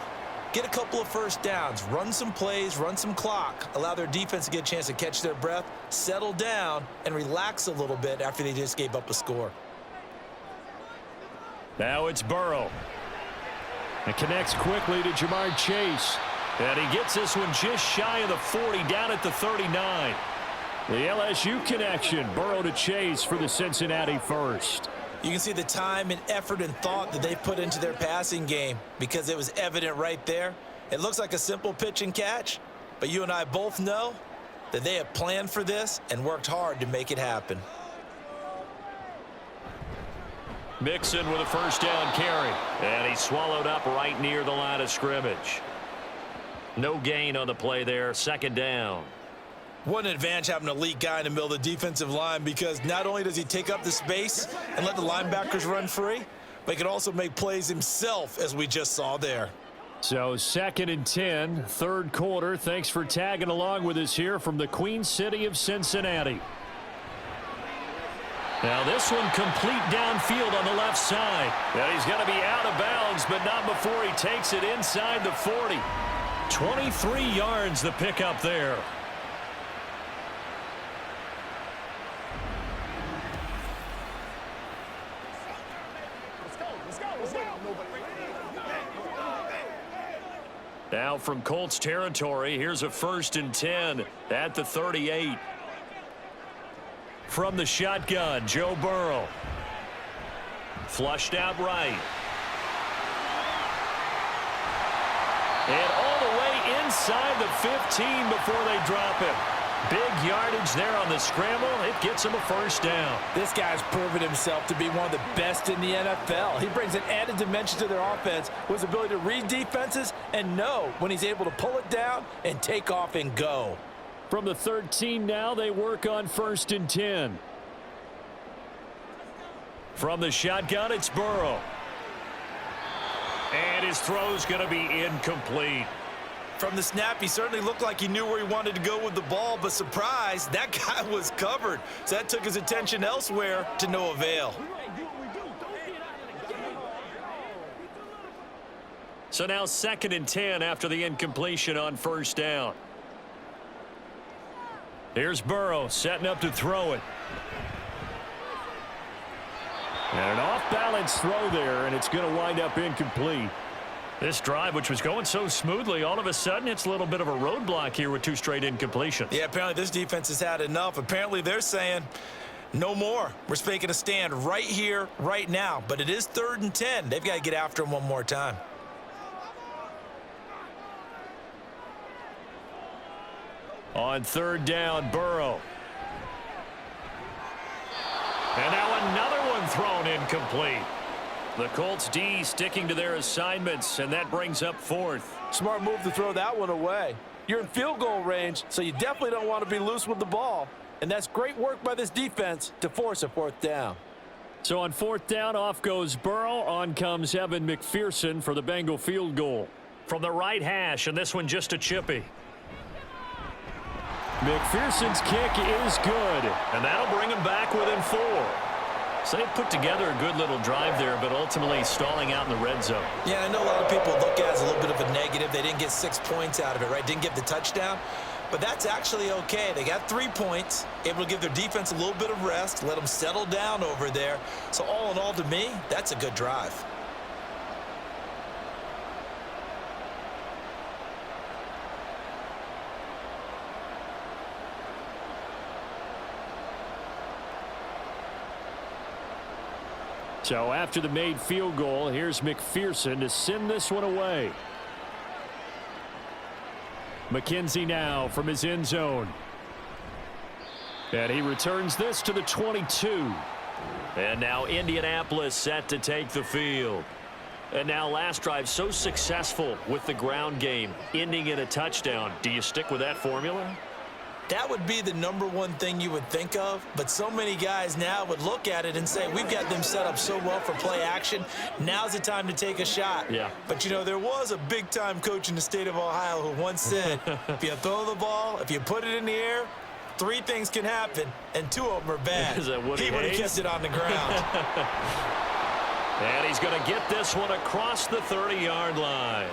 get a couple of 1st downs, run some plays, run some clock, allow their defense to get a chance to catch their breath, settle down, and relax a little bit after they just gave up a score. Now it's Burrow. It connects quickly to Jamar Chase. And he gets this one just shy of the 40, down at the 39. The LSU connection, Burrow to Chase for the Cincinnati first. You can see the time and effort and thought that they put into their passing game because it was evident right there. It looks like a simple pitch and catch, but you and I both know that they have planned for this and worked hard to make it happen. Mixon with a 1st down carry. And he's swallowed up right near the line of scrimmage. No gain on the play there, 2nd down. What an advantage having an elite guy in the middle of the defensive line, because not only does he take up the space and let the linebackers run free, but he can also make plays himself, as we just saw there. So 2nd and 10, 3rd quarter. Thanks for tagging along with us here from the Queen City of Cincinnati. Now this one complete downfield on the left side. And he's going to be out of bounds, but not before he takes it inside the 40. 23 yards the pickup there. Now from Colts territory, here's a 1st and 10 at the 38. From the shotgun, Joe Burrow. Flushed out right. And all the way inside the 15 before they drop him. Big yardage there on the scramble. It gets him a 1st down. This guy's proven himself to be one of the best in the NFL. He brings an added dimension to their offense with his ability to read defenses and know when he's able to pull it down and take off and go. From the 13 now, they work on 1st and 10. From the shotgun, it's Burrow. And his throw's going to be incomplete. From the snap, he certainly looked like he knew where he wanted to go with the ball, but surprise, that guy was covered. So that took his attention elsewhere to no avail. So now 2nd and 10 after the incompletion on 1st down. Here's Burrow setting up to throw it. And an off-balance throw there, and it's going to wind up incomplete. This drive, which was going so smoothly, all of a sudden it's a little bit of a roadblock here with 2 straight incompletions. Yeah, apparently this defense has had enough. Apparently they're saying no more. We're making a stand right here, right now. But it is 3rd and 10. They've got to get after him one more time. On 3rd down, Burrow. And now another one thrown incomplete. The Colts D sticking to their assignments, and that brings up 4th. Smart move to throw that one away. You're in field goal range, so you definitely don't want to be loose with the ball. And that's great work by this defense to force a 4th down. So on 4th down, off goes Burrow. On comes Evan McPherson for the Bengal field goal. From the right hash, and this one just a chippy. McPherson's kick is good, and that'll bring him back within 4. So they put together a good little drive there, but ultimately stalling out in the red zone. Yeah, I know a lot of people look at it as a little bit of a negative. They didn't get 6 points out of it, right? Didn't get the touchdown. But that's actually okay. They got 3 points, able to give their defense a little bit of rest, let them settle down over there. So all in all, to me, that's a good drive. So after the made field goal, here's McPherson to send this one away. McKenzie now from his end zone. And he returns this to the 22. And now Indianapolis set to take the field. And now last drive so successful with the ground game, ending in a touchdown. Do you stick with that formula? That would be the number one thing you would think of, but so many guys now would look at it and say, we've got them set up so well for play action. Now's the time to take a shot. Yeah. But, you know, there was a big-time coach in the state of Ohio who once said, if you throw the ball, if you put it in the air, 3 things can happen, and 2 of them are bad. Is that Woody He would have Hayes? kept it on the ground. And he's going to get this one across the 30-yard line.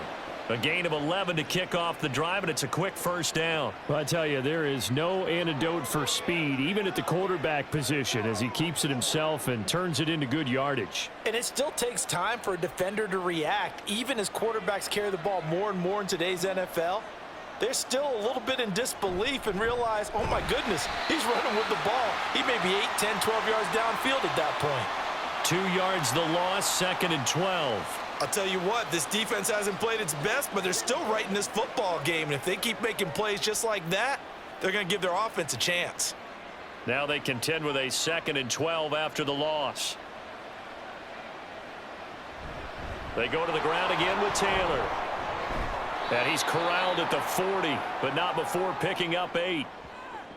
A gain of 11 to kick off the drive, and it's a quick first down. Well, I tell you, there is no antidote for speed, even at the quarterback position, as he keeps it himself and turns it into good yardage. And it still takes time for a defender to react. Even as quarterbacks carry the ball more and more in today's NFL, they're still a little bit in disbelief and realize, oh my goodness, he's running with the ball. He may be 8, 10, 12 yards downfield at that point. 2 yards the loss, 2nd and 12. I'll tell you what, this defense hasn't played its best, but they're still right in this football game. And if they keep making plays just like that, they're going to give their offense a chance. Now they contend with a 2nd and 12 after the loss. They go to the ground again with Taylor. And he's corralled at the 40, but not before picking up 8.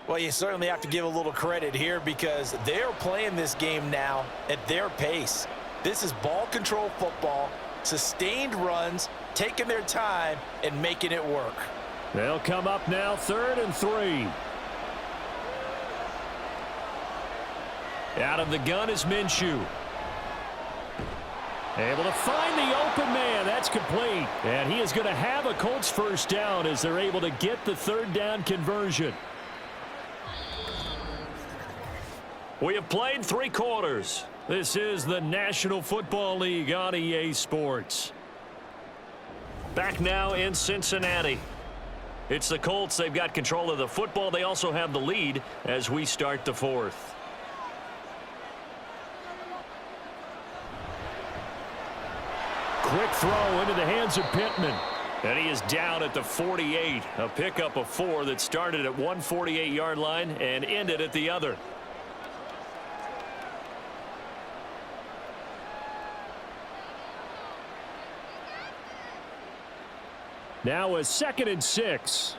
Well, you certainly have to give a little credit here because they're playing this game now at their pace. This is ball control football, sustained runs, taking their time and making it work. They'll come up now 3rd and 3. Out of the gun is Minshew. Able to find the open man. That's complete. And he is going to have a Colts first down as they're able to get the 3rd down conversion. We have played 3 quarters. This is the National Football League on EA Sports. Back now in Cincinnati. It's the Colts. They've got control of the football. They also have the lead as we start the 4th. Quick throw into the hands of Pittman. And he is down at the 48. A pickup of 4 that started at one 48-yard line and ended at the other. Now a 2nd and 6.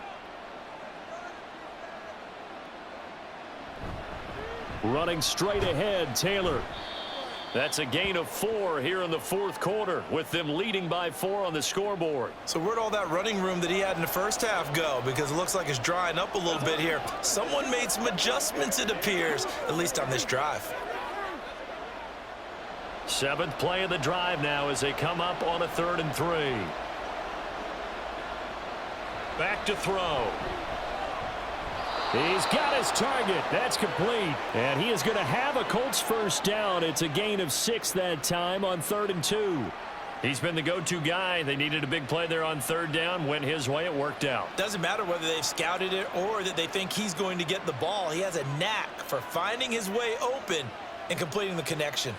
Running straight ahead, Taylor. That's a gain of 4 here in the 4th quarter, with them leading by 4 on the scoreboard. So where'd all that running room that he had in the first half go? Because it looks like it's drying up a little bit here. Someone made some adjustments, it appears, at least on this drive. 7th play of the drive now as they come up on a 3rd and 3. Back to throw. He's got his target. That's complete. And he is going to have a Colts first down. It's a gain of 6 that time on 3rd and 2. He's been the go-to guy. They needed a big play there on 3rd down. Went his way. It worked out. Doesn't matter whether they've scouted it or that they think he's going to get the ball. He has a knack for finding his way open and completing the connection.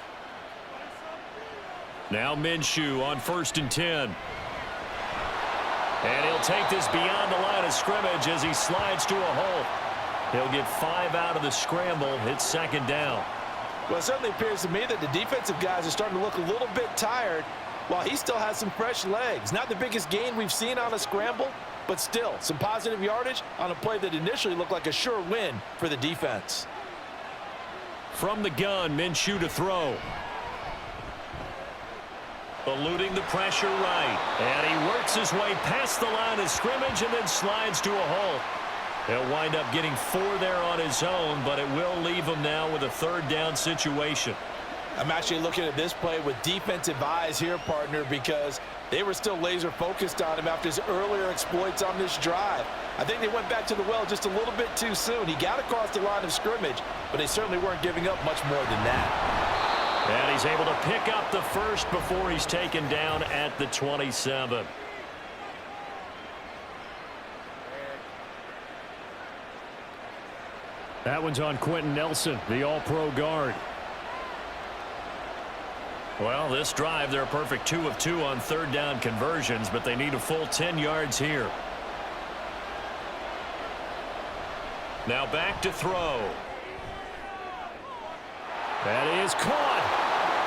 Now Minshew on 1st and 10. And he'll take this beyond the line of scrimmage as he slides to a hole. He'll get 5 out of the scramble. It's 2nd down. Well, it certainly appears to me that the defensive guys are starting to look a little bit tired while he still has some fresh legs. Not the biggest gain we've seen on a scramble, but still some positive yardage on a play that initially looked like a sure win for the defense. From the gun, Minshew to throw. Eluding the pressure right. And he works his way past the line of scrimmage and then slides to a hole. He'll wind up getting 4 there on his own, but it will leave him now with a 3rd down situation. I'm actually looking at this play with defensive eyes here, partner, because they were still laser focused on him after his earlier exploits on this drive. I think they went back to the well just a little bit too soon. He got across the line of scrimmage, but they certainly weren't giving up much more than that. And he's able to pick up the 1st before he's taken down at the 27. That one's on Quentin Nelson, the all-pro guard. Well, this drive, they're a perfect 2 of 2 on 3rd down conversions, but they need a full 10 yards here. Now back to throw. That is caught.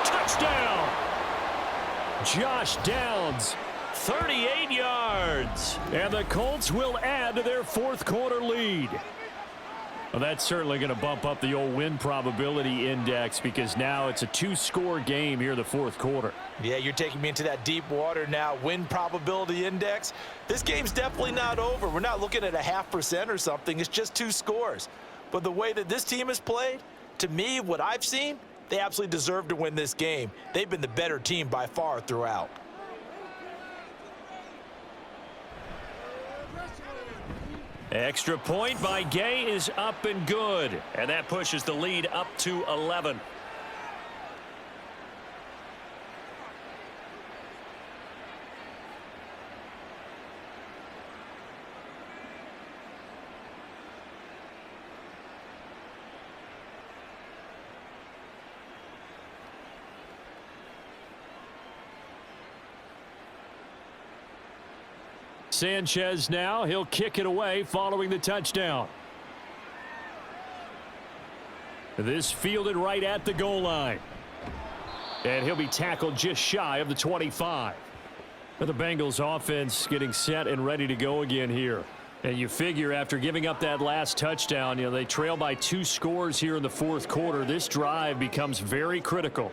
Touchdown. Josh Downs, 38 yards. And the Colts will add to their 4th quarter lead. Well, that's certainly going to bump up the old win probability index because now it's a 2-score game here in the fourth quarter. Yeah, you're taking me into that deep water now. Win probability index. This game's definitely not over. We're not looking at a 0.5% or something. It's just 2 scores. But the way that this team has played, to me, what I've seen, they absolutely deserve to win this game. They've been the better team by far throughout. Extra point by Gay is up and good. And that pushes the lead up to 11. Sanchez now, he'll kick it away following the touchdown. This fielded right at the goal line. And he'll be tackled just shy of the 25. The Bengals offense getting set and ready to go again here. And you figure after giving up that last touchdown, they trail by 2 scores here in the fourth quarter. This drive becomes very critical.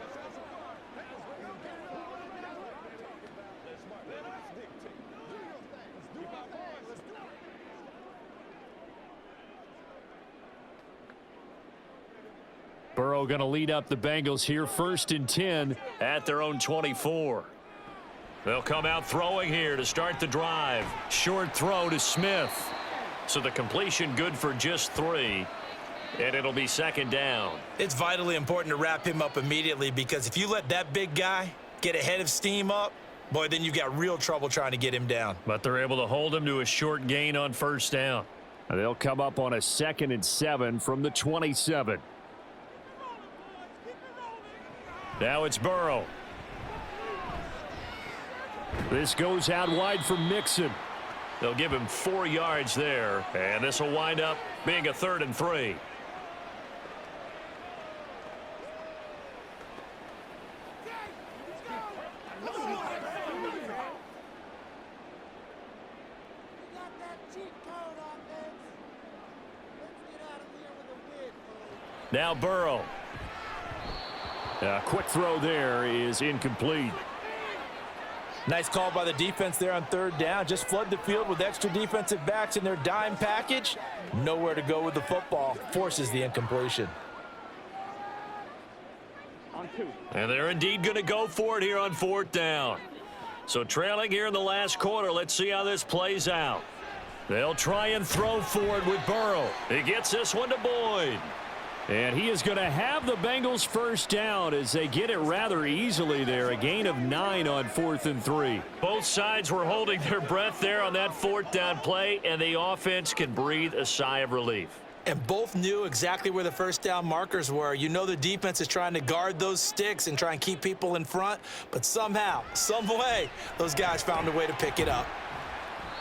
Burrow going to lead up the Bengals here, 1st and 10 at their own 24. They'll come out throwing here to start the drive. Short throw to Smith. So the completion good for just 3. And it'll be 2nd down. It's vitally important to wrap him up immediately because if you let that big guy get ahead of steam up, boy, then you've got real trouble trying to get him down. But they're able to hold him to a short gain on 1st down. And they'll come up on a 2nd and 7 from the 27. Now it's Burrow. This goes out wide for Mixon. They'll give him 4 yards there, and this will wind up being a 3rd and 3. Now Burrow. A quick throw there is incomplete. Nice call by the defense there on 3rd down. Just flood the field with extra defensive backs in their dime package. Nowhere to go with the football. Forces the incompletion. And they're indeed going to go for it here on 4th down. So trailing here in the last quarter. Let's see how this plays out. They'll try and throw for it with Burrow. He gets this one to Boyd. And he is going to have the Bengals 1st down as they get it rather easily there. A gain of 9 on 4th and 3. Both sides were holding their breath there on that 4th down play, and the offense can breathe a sigh of relief. And both knew exactly where the 1st down markers were. You know the defense is trying to guard those sticks and try and keep people in front, but somehow, some way, those guys found a way to pick it up.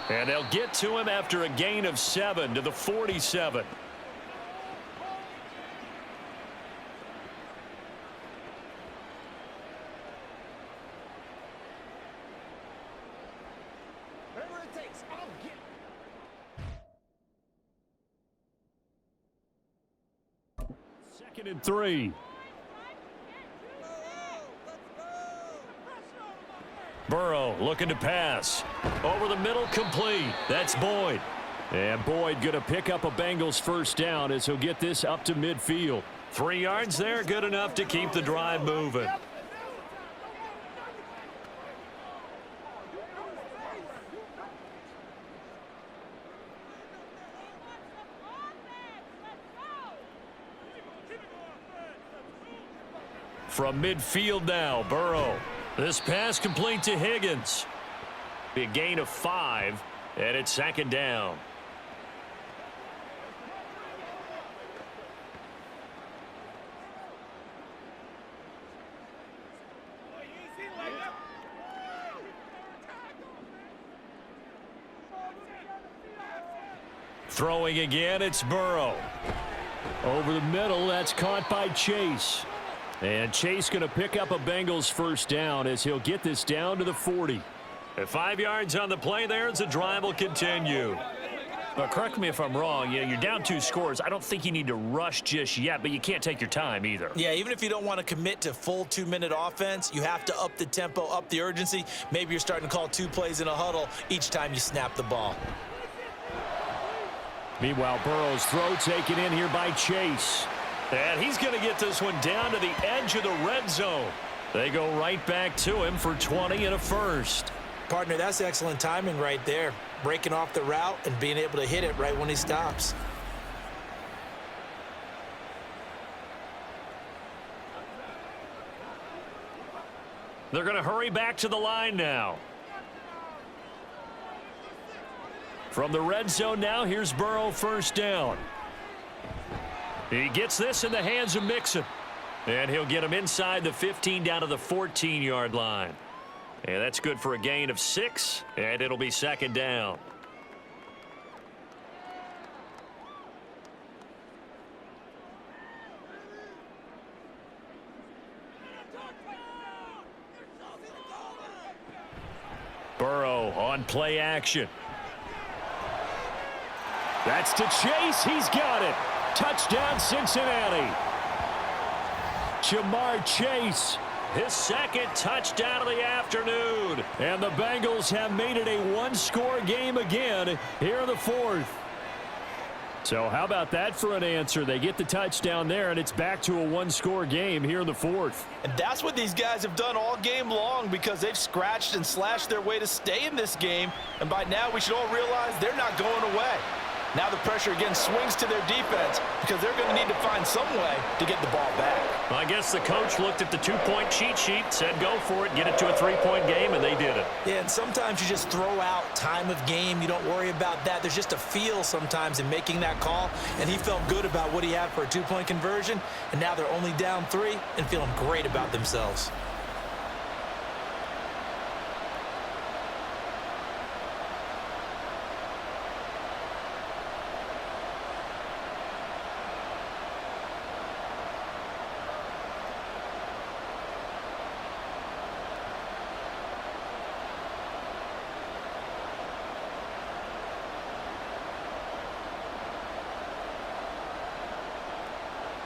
And they'll get to him after a gain of 7 to the 47. Second and 3. Burrow looking to pass. Over the middle, complete. That's Boyd. And Boyd going to pick up a Bengals 1st down as he'll get this up to midfield. 3 yards there, good enough to keep the drive moving. From midfield now, Burrow. This pass complete to Higgins. Be a gain of 5, and it's 2nd down. Throwing again, it's Burrow. Over the middle, that's caught by Chase. And Chase going to pick up a Bengals 1st down as he'll get this down to the 40. At 5 yards on the play there as the drive will continue. But correct me if I'm wrong, you're down 2 scores. I don't think you need to rush just yet, but you can't take your time either. Yeah, even if you don't want to commit to full 2-minute offense, you have to up the tempo, up the urgency. Maybe you're starting to call 2 plays in a huddle each time you snap the ball. Meanwhile, Burrow's throw taken in here by Chase. And he's going to get this one down to the edge of the red zone. They go right back to him for 20 and a first. Partner, that's excellent timing right there. Breaking off the route and being able to hit it right when he stops. They're going to hurry back to the line now. From the red zone now, here's Burrow, first down. He gets this in the hands of Mixon. And he'll get him inside the 15 down to the 14-yard line. And that's good for a gain of 6, and it'll be second down. Burrow on play action. That's to Chase. He's got it. Touchdown, Cincinnati. Jamar Chase, his second touchdown of the afternoon. And the Bengals have made it a 1-score game again here in the 4th. So how about that for an answer? They get the touchdown there, and it's back to a 1-score game here in the 4th. And that's what these guys have done all game long, because they've scratched and slashed their way to stay in this game. And by now, we should all realize they're not going away. Now the pressure again swings to their defense, because they're going to need to find some way to get the ball back. Well, I guess the coach looked at the 2-point cheat sheet, said go for it, get it to a 3-point game, and they did it. Yeah, and sometimes you just throw out time of game. You don't worry about that. There's just a feel sometimes in making that call, and he felt good about what he had for a 2-point conversion, and now they're only down 3 and feeling great about themselves.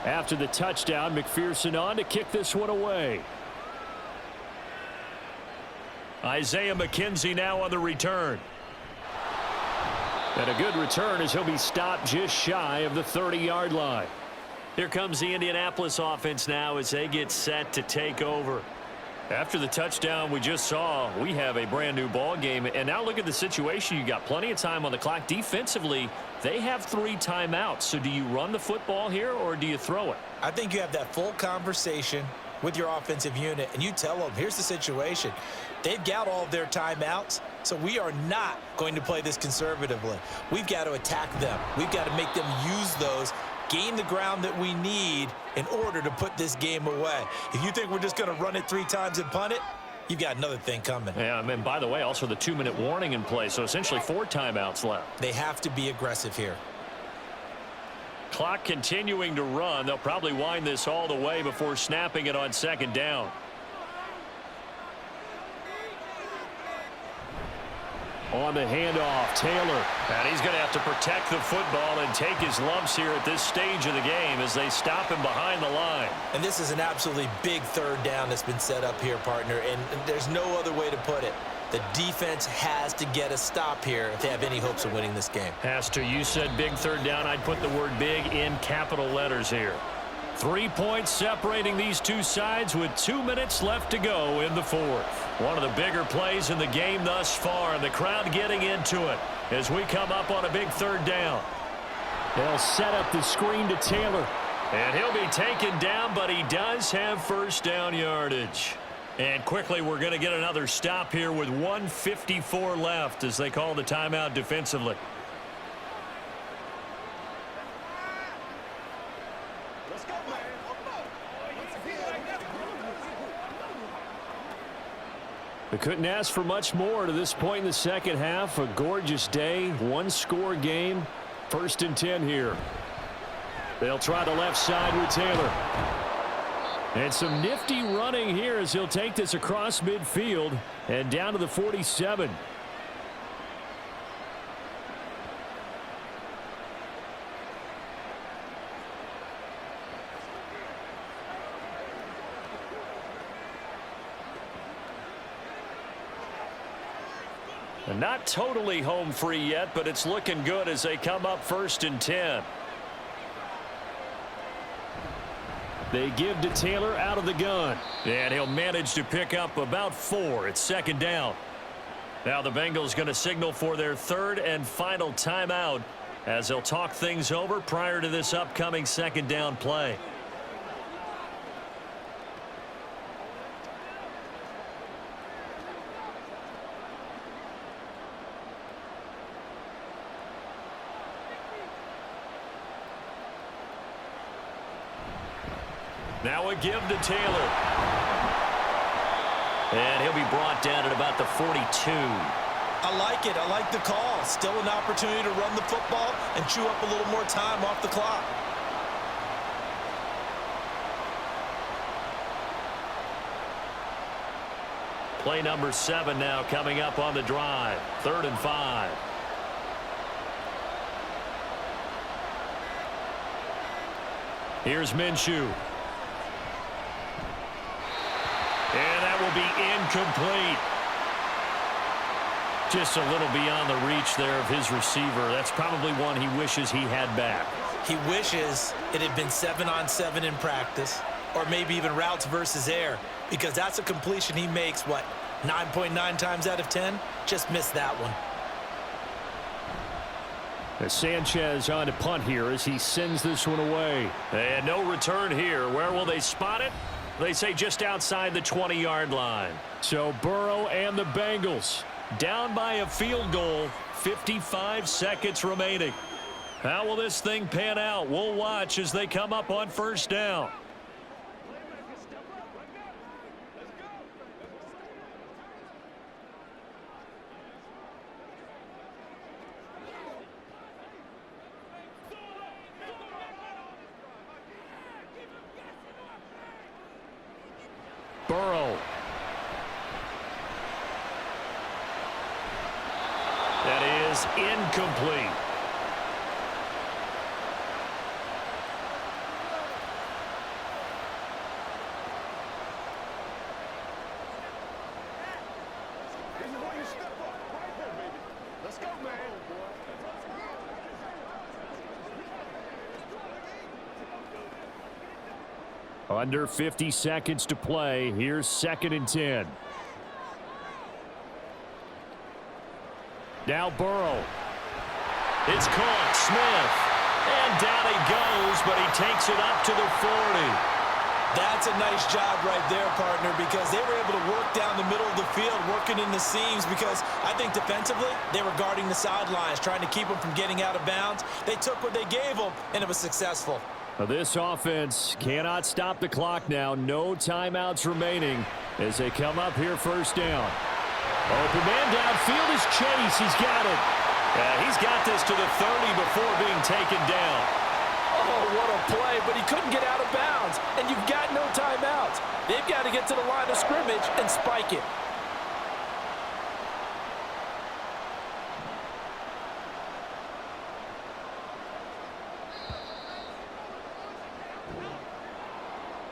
After the touchdown, McPherson on to kick this one away. Isaiah McKenzie now on the return. And a good return as he'll be stopped just shy of the 30-yard line. Here comes the Indianapolis offense now as they get set to take over. After the touchdown we just saw, we have a brand new ball game. And now look at the situation. You got plenty of time on the clock. Defensively, they have 3 timeouts. So do you run the football here or do you throw it? I think you have that full conversation with your offensive unit, and you tell them, here's the situation. They've got all of their timeouts, so we are not going to play this conservatively. We've got to attack them. We've got to make them use those, gain the ground that we need in order to put this game away. If you think we're just going to run it 3 times and punt it, you've got another thing coming. Yeah, and by the way, also the 2-minute warning in play, so essentially 4 timeouts left. They have to be aggressive here. Clock continuing to run. They'll probably wind this all the way before snapping it on second down. On the handoff, Taylor. And he's going to have to protect the football and take his lumps here at this stage of the game as they stop him behind the line. And this is an absolutely big 3rd down that's been set up here, partner, and there's no other way to put it. The defense has to get a stop here if they have any hopes of winning this game. Has to. You said big 3rd down. I'd put the word big in capital letters here. 3 points separating these two sides with 2 minutes left to go in the 4th. One of the bigger plays in the game thus far, and the crowd getting into it as we come up on a big 3rd down. They'll set up the screen to Taylor. And he'll be taken down, but he does have first down yardage. And quickly, we're going to get another stop here with 1:54 left as they call the timeout defensively. We couldn't ask for much more to this point in the second half. A gorgeous day, 1-score game. 1st and 10 here. They'll try the left side with Taylor. And some nifty running here as he'll take this across midfield and down to the 47. Not totally home free yet, but it's looking good as they come up 1st and 10. They give to Taylor out of the gun. And he'll manage to pick up about 4. It's 2nd down. Now the Bengals going to signal for their 3rd and final timeout as they'll talk things over prior to this upcoming 2nd down play. Now a give to Taylor. And he'll be brought down at about the 42. I like it. I like the call. Still an opportunity to run the football and chew up a little more time off the clock. Play number 7 now coming up on the drive. 3rd and 5. Here's Minshew. And that will be incomplete. Just a little beyond the reach there of his receiver. That's probably one he wishes he had back. He wishes it had been 7-on-7 in practice, or maybe even routes versus air, because that's a completion he makes, 9.9 times out of 10? Just missed that one. As Sanchez on to punt here as he sends this one away. And no return here. Where will they spot it? They say just outside the 20-yard line. So Burrow and the Bengals down by a field goal. 55 seconds remaining. How will this thing pan out? We'll watch as they come up on 1st down. Burrow. That is incomplete. This is where you step up. Right there, baby. Let's go, man. Under 50 seconds to play. Here's 2nd and 10. Now Burrow. It's caught. Smith. And down he goes, but he takes it up to the 40. That's a nice job right there, partner, because they were able to work down the middle of the field, working in the seams, because I think defensively they were guarding the sidelines, trying to keep them from getting out of bounds. They took what they gave them, and it was successful. This offense cannot stop the clock now. No timeouts remaining as they come up here 1st down. Open man downfield is Chase. He's got it. He's got this to the 30 before being taken down. Oh, what a play, but he couldn't get out of bounds. And you've got no timeouts. They've got to get to the line of scrimmage and spike it.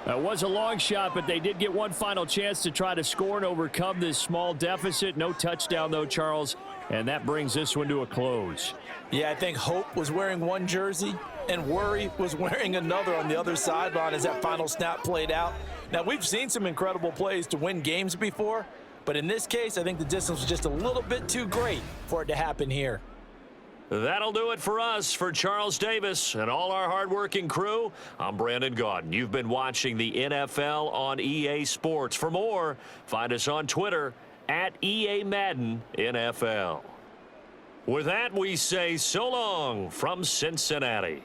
That was a long shot, but they did get one final chance to try to score and overcome this small deficit. No touchdown, though, Charles, and that brings this one to a close. Yeah, I think Hope was wearing one jersey and Worry was wearing another on the other sideline as that final snap played out. Now, we've seen some incredible plays to win games before, but in this case, I think the distance was just a little bit too great for it to happen here. That'll do it for us. For Charles Davis and all our hardworking crew, I'm Brandon Gaudin. You've been watching the NFL on EA Sports. For more, find us on Twitter at EA Madden NFL. With that, we say so long from Cincinnati.